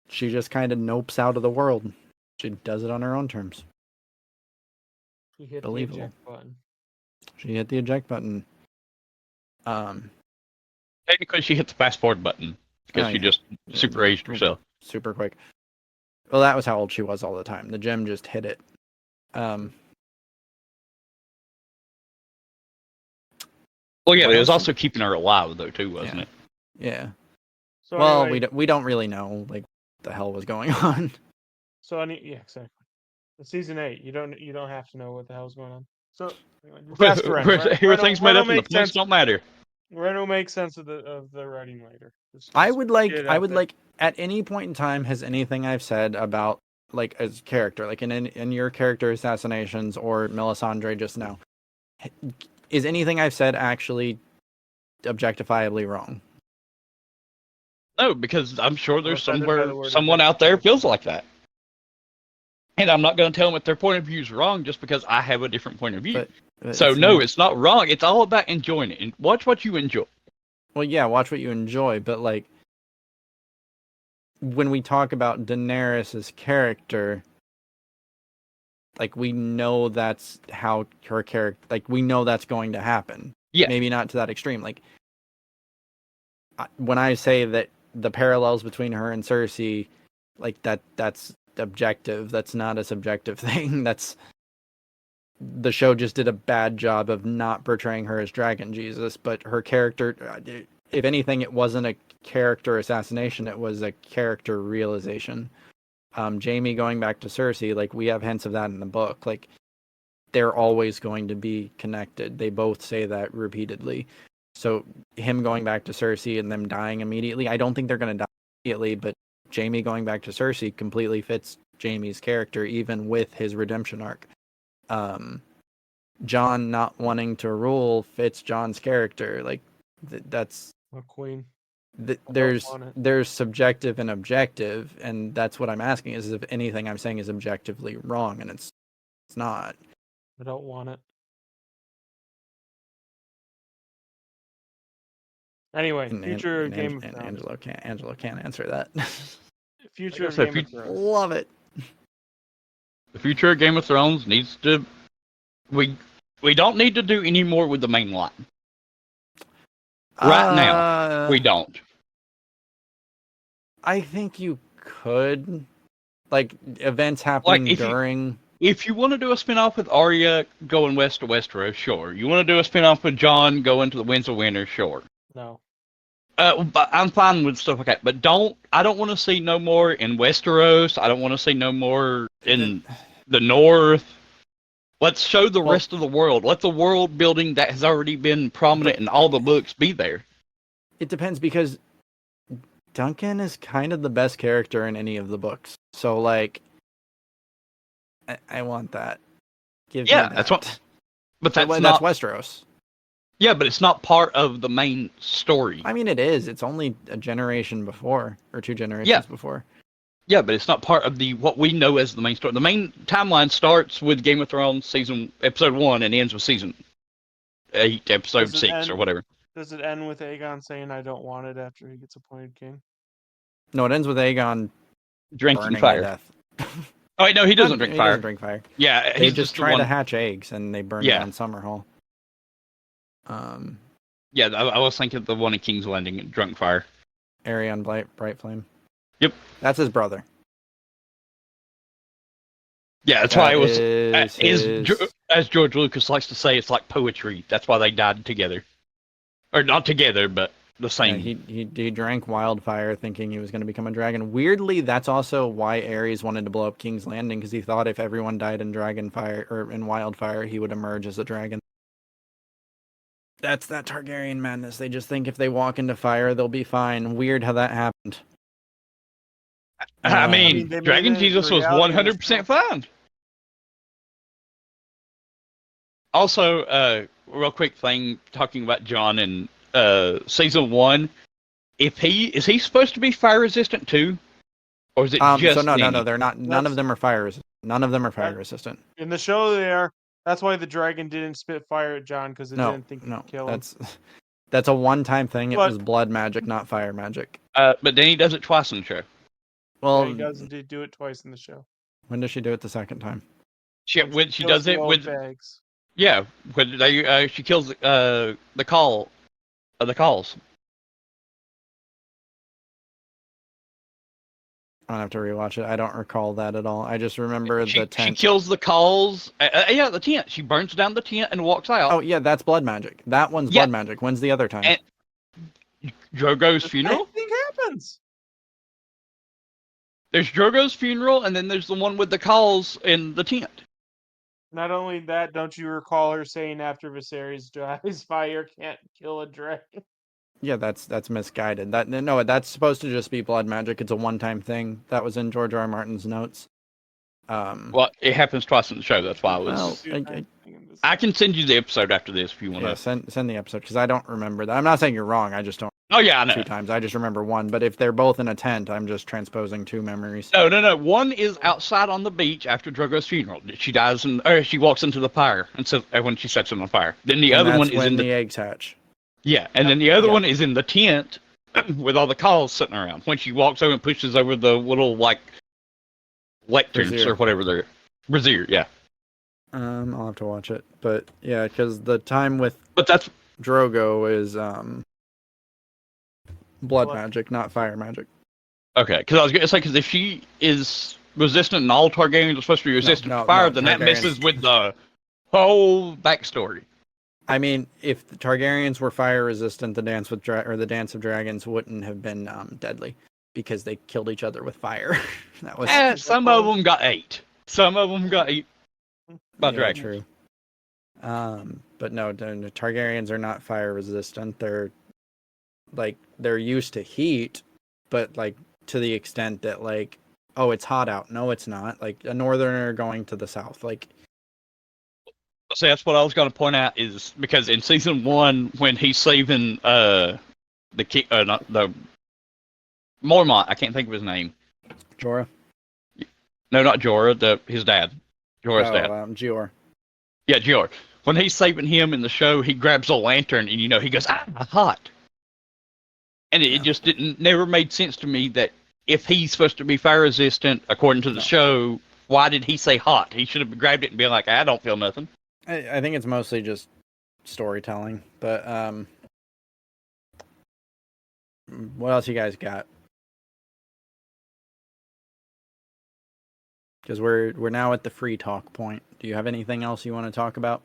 She just kind of nopes out of the world. She does it on her own terms. He hit Believable. The eject button. She hit the eject button. Technically, she hit the fast forward button because she just super aged herself. Super quick. Well, that was how old she was all the time. The gem just hit it. Well, yeah, but it was also keeping her alive, though, too, wasn't it? Yeah. So well, anyway, we don't really know, like, what the hell was going on. So yeah, exactly. The Season 8, you don't have to know what the hell's going on. So anyway, everything's made up and the points don't matter. Ren will make sense of the writing later. I would like at any point in time, has anything I've said about, like, as character, like in your character assassinations or Melisandre just now, is anything I've said actually objectifiably wrong? No, because I'm sure there's offended by the word someone out there objectification. feels like that. And I'm not going to tell them if their point of view is wrong just because I have a different point of view. But So no, it's not wrong. It's all about enjoying it. And watch what you enjoy. Well, yeah, watch what you enjoy, but like when we talk about Daenerys' character, like we know that's how her character, like we know that's going to happen. Yeah. Maybe not to that extreme. Like when I say that the parallels between her and Cersei, like that's objective. That's not a subjective thing. That's the show just did a bad job of not portraying her as Dragon Jesus, but her character, if anything, it wasn't a character assassination, it was a character realization. Jaime going back to Cersei, like we have hints of that in the book. Like they're always going to be connected. They both say that repeatedly. So him going back to Cersei and them dying immediately, I don't think they're going to die immediately, but Jaime going back to Cersei completely fits Jaime's character, even with his redemption arc. Jon not wanting to rule fits Jon's character. Like that's A queen. There's subjective and objective, and that's what I'm asking is if anything I'm saying is objectively wrong, and it's not. I don't want it. Anyway, future Game of Thrones. Angelo can't answer that. Future Like I said, Game of Thrones. Love it. The future of Game of Thrones needs to. We don't need to do any more with the main line. Right now, we don't. I think you could, like events happening during. If you want to do a spin-off with Arya going west to Westeros, sure. You want to do a spin-off with Jon going to the Winds of Winter, sure. No. But I'm fine with stuff like that. But I don't want to see no more in Westeros. I don't want to see no more in the North. Let's show the rest of the world. Let the world building that has already been prominent in all the books be there. It depends because Duncan is kind of the best character in any of the books. So, like, I want that. Give me that. That's what. But that's Westeros. Yeah, but it's not part of the main story. I mean, it is. It's only a generation before, or 2 generations before. Yeah, but it's not part of what we know as the main story. The main timeline starts with Game of Thrones episode 1 and ends with season 8, episode 6, or whatever. Does it end with Aegon saying, "I don't want it" after he gets appointed king? No, it ends with Aegon drinking fire. To death. Oh wait, no, he doesn't drink fire. He doesn't drink fire. Yeah, they just try to hatch eggs and they burn down Summerhall. Yeah, I was thinking of the one in King's Landing, drunk fire. Arion Bright Flame. Yep, that's his brother. Yeah, that's why it was. As George Lucas likes to say, it's like poetry. That's why they died together, or not together, but the same. Yeah, he drank wildfire, thinking he was going to become a dragon. Weirdly, that's also why Ares wanted to blow up King's Landing, because he thought if everyone died in dragonfire or in wildfire, he would emerge as a dragon. That's that Targaryen madness. They just think if they walk into fire, they'll be fine. Weird how that happened. I mean Dragon Jesus was 100% fine. Also, real quick thing, talking about Jon in season 1, is he supposed to be fire resistant too, or is it just? So no, they're not. None of them are fire resistant. None of them are fire resistant. In the show, they are. That's why the dragon didn't spit fire at Jon, because it didn't think he'd kill him. That's a one-time thing. It was blood magic, not fire magic. But then he does it twice in the show. Well, he doesn't do it twice in the show. When does she do it the second time? When she does it with bags. Yeah, when she kills the calls. I don't have to rewatch it. I don't recall that at all. I just remember the tent. She kills the calls. The tent. She burns down the tent and walks out. Oh yeah, that's blood magic. That one's blood magic. When's the other time? And Drogo's funeral. Anything happens. There's Drogo's funeral, and then there's the one with the calls in the tent. Not only that, don't you recall her saying after Viserys dies, fire can't kill a dragon? Yeah, that's misguided. That's supposed to just be blood magic. It's a one-time thing. That was in George R. Martin's notes. Well, it happens twice in the show. That's why I was. I can send you the episode after this if you want. Yeah, send the episode because I don't remember that. I'm not saying you're wrong. I just don't. Oh yeah, I two know. times. I just remember one. But if they're both in a tent, I'm just transposing two memories. No. One is outside on the beach after Drogo's funeral. She dies or she walks into the fire and so when she sets it on fire. Then the And other that's one is when in the eggs hatch. yeah, and then the other Yeah. one is in the tent with all the calls sitting around. When she walks over and pushes over the little like lecterns Brazier. or whatever they're brazier, yeah. I'll have to watch it. But yeah, because the time with But that's Drogo is blood magic, not fire magic. okay. Because I was gonna say because if she is resistant and all Targaryens are supposed to be resistant to fire, then that Targaryens. messes with the whole backstory. I mean, if the Targaryens were fire resistant, the Dance of Dragons wouldn't have been deadly because they killed each other with fire. That was Some of them got ate. Some of them got eaten by yeah, dragons. true. But no, the Targaryens are not fire resistant. They're used to heat, but like to the extent that like, oh, it's hot out. No, it's not. Like a northerner going to the south. Like, So that's what I was going to point out is because in season 1 when he's saving not the Mormont, I can't think of his name. Jorah. No, not Jorah. His dad. Jorah's dad. Gior. Yeah, Jorah. When he's saving him in the show, he grabs a lantern and he goes, hot. And it just never made sense to me that if he's supposed to be fire resistant according to the show, why did he say hot? He should have grabbed it and been like, I don't feel nothing. I think it's mostly just storytelling. But what else you guys got? Because we're now at the free talk point. Do you have anything else you want to talk about?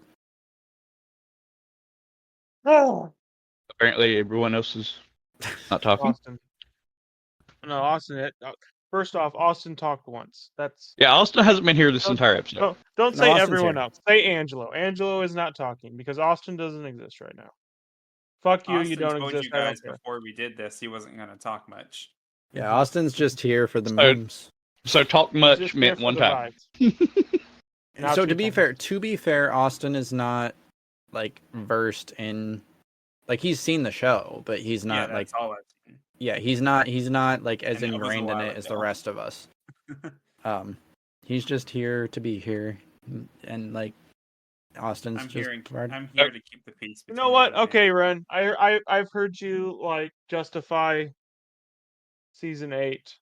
Oh, Apparently, everyone else is not talking. Austin. No, Austin. First off, Austin talked once. That's Yeah, Austin hasn't been here this entire episode. don't No, say Austin's everyone here. else. Say Angelo. Angelo is not talking because Austin doesn't exist right now. Fuck you. Austin You don't told exist. you I don't guys care. before we did this he wasn't going to talk much. Yeah, Austin's just here for the So- memes. So talk He's much just here meant for one the time. vibes. Now So two to be fair, Austin is not like versed in, like he's seen the show, but he's not yeah, like that's all I've seen. yeah, he's not like as And that was a ingrained in while it as the ago. rest of us. He's just here to be here, and like Austin's I'm just here to keep the peace. You know what? Okay, Ren. I've heard you like justify season 8.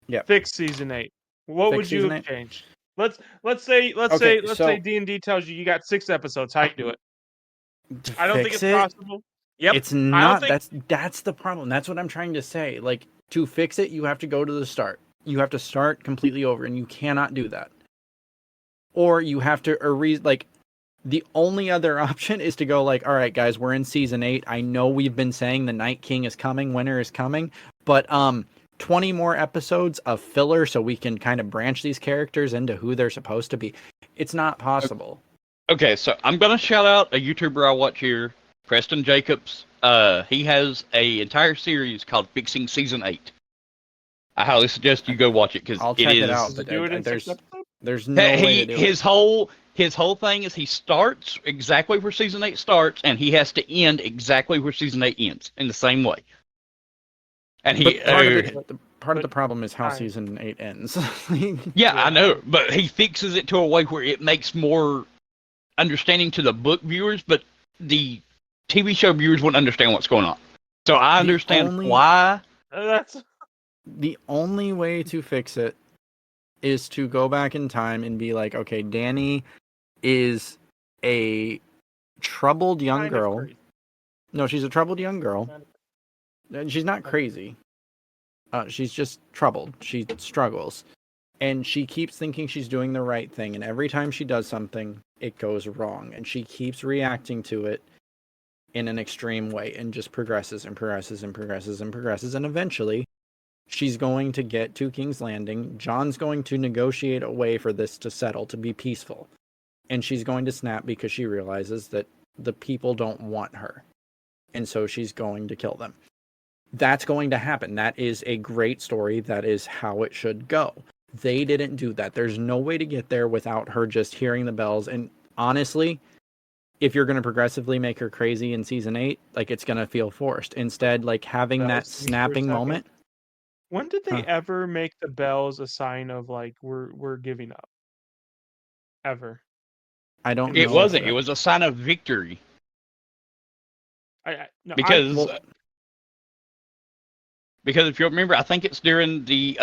Yep. Fix season 8. What Fix would you season have 8? changed? Let's say D&D tells you got 6 episodes. How you do it? I don't think it's possible. Yep. It's not. That's the problem. That's what I'm trying to say. Like to fix it, you have to go to the start. You have to start completely over, and you cannot do that. Or you have to like the only other option is to go like, all right, guys, we're in season 8. I know we've been saying the Night King is coming, winter is coming, but 20 more episodes of filler so we can kind of branch these characters into who they're supposed to be. It's not possible. Okay, so I'm gonna shout out a YouTuber I watch here, Preston Jacobs. He has a entire series called Fixing Season 8. I highly suggest you go watch it because I'll check it out. Does But it do it in 6 episodes? there's no way to do his whole thing is he starts exactly where season 8 starts, and he has to end exactly where season 8 ends in the same way. And he part of the problem is how season 8 ends. yeah, I know, but he fixes it to a way where it makes more understanding to the book viewers, but the TV show viewers wouldn't understand what's going on. So I understand why. That's the only way to fix it is to go back in time and be like, okay, Dany is a troubled young girl. No, she's a troubled young girl. And she's not crazy. She's just troubled. She struggles. And she keeps thinking she's doing the right thing. And every time she does something, it goes wrong. And she keeps reacting to it in an extreme way and just progresses and progresses and progresses and progresses. And eventually, she's going to get to King's Landing. Jon's going to negotiate a way for this to settle, to be peaceful. And she's going to snap because she realizes that the people don't want her. And so she's going to kill them. That's going to happen. That is a great story. That is how it should go. They didn't do that. There's no way to get there without her just hearing the bells. And honestly, if you're going to progressively make her crazy in season 8, like it's going to feel forced. Instead, like having Bells, that just for a snapping second. moment. When did they Huh. ever make the bells a sign of like we're giving up? Ever? I don't It know. wasn't. It was a sign of victory. No, Because Well, because if you remember, I think it's during the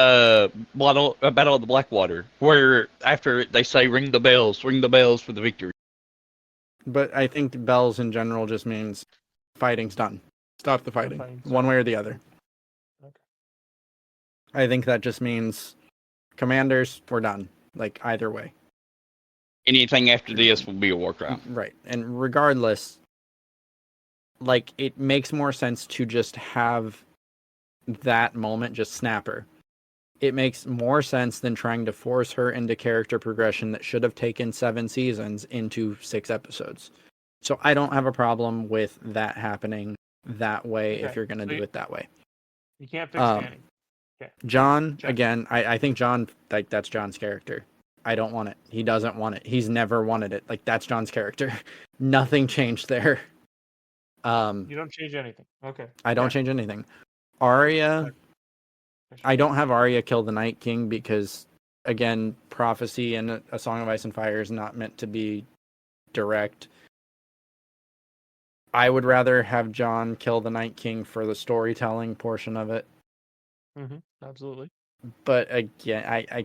Battle of the Blackwater, where after they say ring the bells for the victory. but I think bells in general just means fighting's done. Stop the fighting, fighting's one done. way or the other. Okay. I think that just means commanders, we're done. Like either way. Anything after this will be a war crime. Right. And regardless, like it makes more sense to just have that moment just snap her. It makes more sense than trying to force her into character progression that should have taken 7 seasons into 6 episodes. So I don't have a problem with that happening that way if you're going to do it that way. You can't fix Danny. Okay. John, Check. again, I think John, like that's John's character. I don't want it. He doesn't want it. He's never wanted it. Like that's John's character. Nothing changed there. You don't change anything. Okay. I don't change anything. Arya, I don't have Arya kill the Night King because, again, prophecy and A Song of Ice and Fire is not meant to be direct. I would rather have John kill the Night King for the storytelling portion of it. Absolutely. But again, I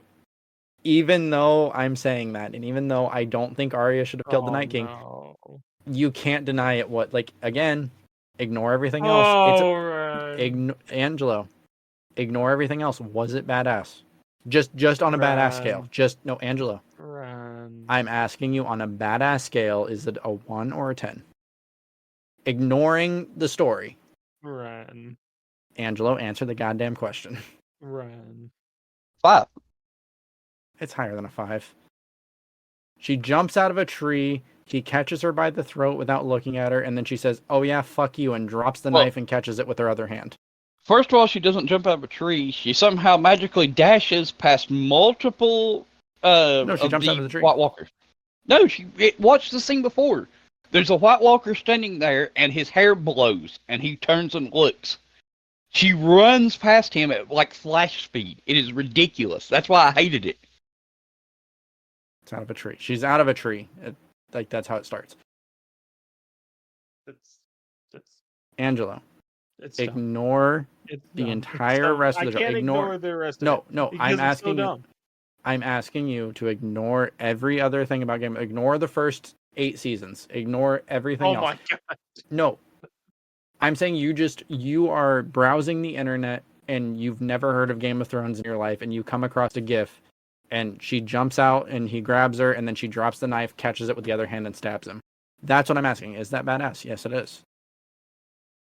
even though I'm saying that, and even though I don't think Arya should have killed the Night King, you can't deny it. What, like, again, ignore everything else. Angelo, ignore everything else. Was it badass? Just on a badass scale. No, Angelo. I'm asking you on a badass scale, is it a 1 or a 10? Ignoring the story. Angelo, answer the goddamn question. 5. It's higher than a 5. She jumps out of a tree. He catches her by the throat without looking at her, and then she says, "Oh yeah, fuck you," and drops the knife and catches it with her other hand. First of all, she doesn't jump out of a tree. She somehow magically dashes past multiple No, she jumps out of the tree. White Walkers. No, watch the scene before. There's a White Walker standing there, and his hair blows, and he turns and looks. She runs past him at like flash speed. It is ridiculous. That's why I hated it. It's out of a tree. She's out of a tree. Like that's how it starts. Angelo, ignore the entire rest of the show. I can't ignore the rest of it. No. I'm asking you. I'm asking you to ignore every other thing about Game. Ignore the first 8 seasons. Ignore everything else. Oh my god. No. I'm saying you are browsing the internet and you've never heard of Game of Thrones in your life, and you come across a GIF, and she jumps out and he grabs her, and then she drops the knife, catches it with the other hand, and stabs him. That's what I'm asking. Is that badass? Yes, it is.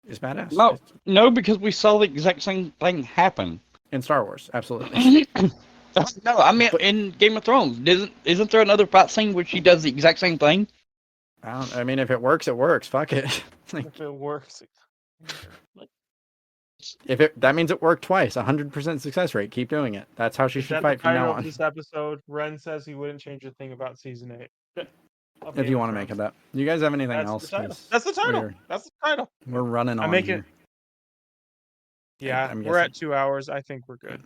It's badass. No, because we saw the exact same thing happen In Star Wars, absolutely. No, I mean in Game of Thrones. Isn't there another fight scene where she does the exact same thing? I mean, if it works, it works. Fuck it. If it works. That means it worked twice. 100% success rate. Keep doing it. That's how she should fight from now on. This episode, Rehn says he wouldn't change a thing about season 8. If you want to make it that. You guys have anything else? That's the title. That's the title. We're running on here. Yeah, we're at 2 hours. I think we're good.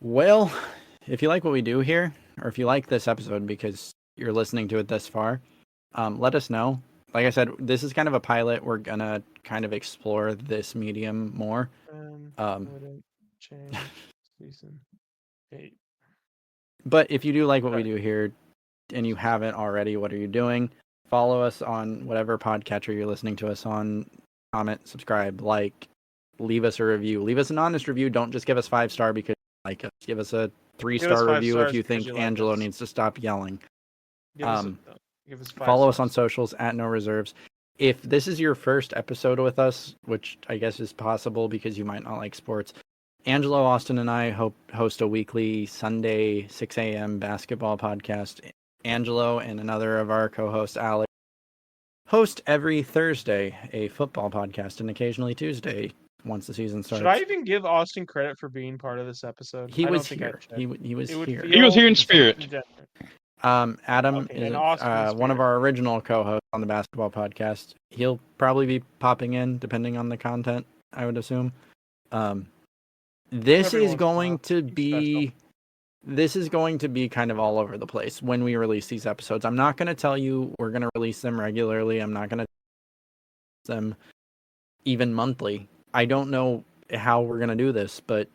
Well, if you like what we do here, or if you like this episode because you're listening to it this far, let us know. Like I said, this is kind of a pilot. We're gonna kind of explore this medium more. Change season 8. But if you do like what we do here, and you haven't already, what are you doing? Follow us on whatever podcatcher you're listening to us on. Comment, subscribe, like, leave us a review. Leave us an honest review. Don't just give us 5-star because you like us. Give us a 3-star review if you think Angelo needs to stop yelling. Follow us on socials at No Reserves. If this is your first episode with us, which I guess is possible because you might not like sports, Angelo, Austin, and I host a weekly Sunday 6 a.m. basketball podcast. Angelo and another of our co-hosts, Alex, host every Thursday a football podcast, and occasionally Tuesday once the season starts. Should I even give Austin credit for being part of this episode? He was here. He was here. He was here in spirit. Adam Okay, is and Austin is one of Spirit. our original co-hosts on the basketball podcast. He'll probably be popping in depending on the content, I would assume. This Every is once in a going while. to He's be this is going to be kind of all over the place when we release these episodes. I'm not going to tell you we're going to release them regularly. I'm not going to them even monthly. I don't know how we're going to do this, but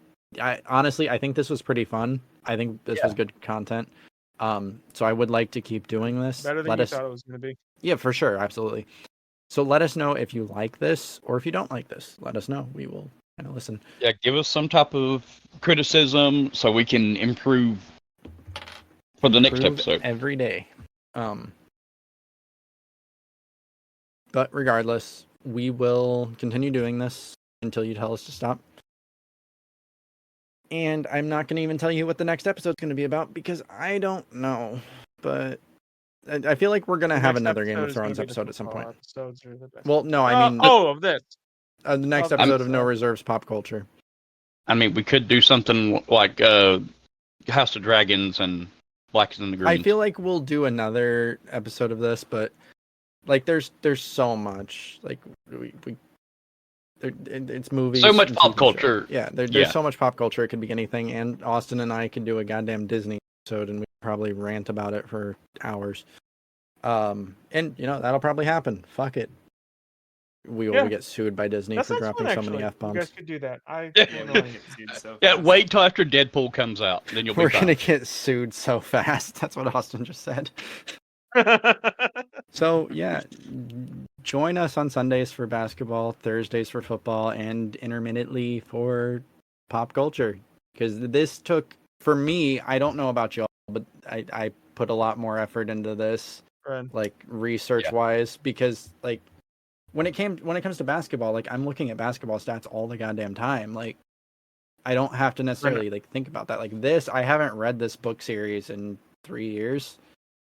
honestly, I think this was pretty fun. I think this was good content. So I would like to keep doing this. better than you thought it was going to be. Yeah, for sure, absolutely. So let us know if you like this or if you don't like this. Let us know. We will kind of listen. Yeah, give us some type of criticism so we can improve for the next Improve episode. every day. But regardless, we will continue doing this until you tell us to stop. And I'm not going to even tell you what the next episode's going to be about because I don't know. But I feel like we're going to have another Game of Thrones episode at some point. Well, no, I mean... of this. The next Of episode this, of No Reserves Pop Culture. I mean, we could do something like House of Dragons and Blacks and the Greens. I feel like we'll do another episode of this, but like there's so much like it's movies, so much and pop TV culture. shows. Yeah, there's so much pop culture. It could be anything. And Austin and I could do a goddamn Disney episode, and we probably rant about it for hours. And that'll probably happen. Fuck it. We will get sued by Disney for dropping so many F-bombs. You guys could do that. Wait till after Deadpool comes out, then you'll be We're fine. gonna get sued so fast. That's what Austin just said. So yeah, join us on Sundays for basketball, Thursdays for football, and intermittently for pop culture. Because this took, for me, I don't know about y'all, but I put a lot more effort into this, like research-wise, because like when it comes to basketball, like I'm looking at basketball stats all the goddamn time. Like I don't have to necessarily like think about that. Like this, I haven't read this book series in 3 years.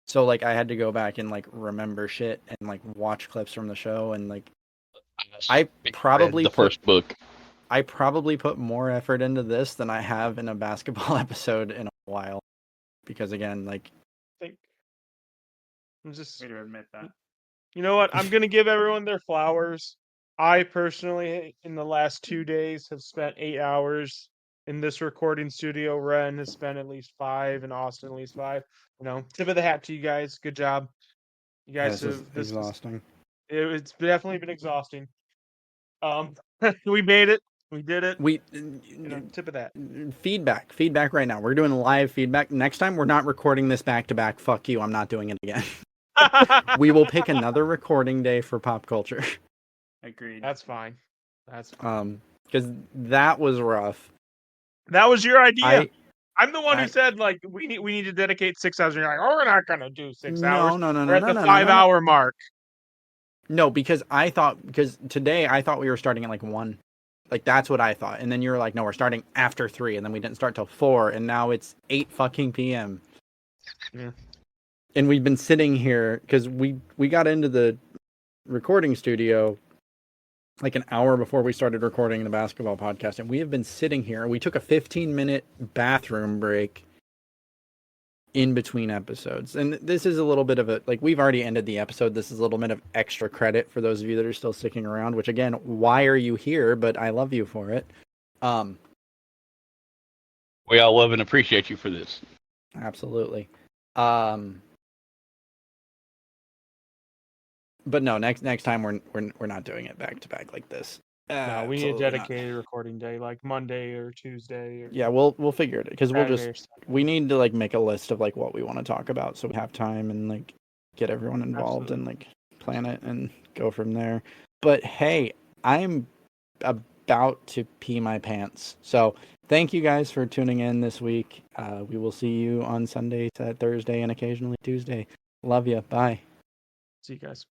So like I had to go back and like remember shit and like watch clips from the show and like I probably the first book. I probably put more effort into this than I have in a basketball episode in a while. Because again, like I'm just way to admit that. You know what? I'm going to give everyone their flowers. I personally, in the last 2 days, have spent 8 hours in this recording studio. Rehn has spent at least 5, and Austin at least 5. Tip of the hat to you guys. Good job. You guys have exhausting. It's definitely been exhausting. We made it. We did it. Tip of that. Feedback right now. We're doing live feedback. Next time we're not recording this back to back. Fuck you. I'm not doing it again. We will pick another recording day for pop culture. Agreed. That's fine. Because that was rough. That was your idea. I'm the one who said like we need to dedicate 6 hours. And you're like, oh, we're not gonna do 6 hours. No. We're at the 5-hour mark. No, because today I thought we were starting at like 1. Like that's what I thought, and then you were like, no, we're starting after 3, and then we didn't start till 4, and now it's 8 fucking p.m. Yeah. And we've been sitting here because we got into the recording studio like an hour before we started recording the basketball podcast, and we have been sitting here. We took a 15-minute bathroom break in between episodes, and this is a little bit of a like we've already ended the episode. This is a little bit of extra credit for those of you that are still sticking around. Which again, why are you here? But I love you for it. We all love and appreciate you for this. Absolutely. But no, next time we're not doing it back to back like this. No, we need a dedicated recording day, like Monday or Tuesday. Yeah, we'll figure it because we need to like make a list of like what we want to talk about so we have time and like get everyone involved and like plan it and go from there. But hey, I'm about to pee my pants. So thank you guys for tuning in this week. We will see you on Sunday, Thursday, and occasionally Tuesday. Love you. Bye. See you guys.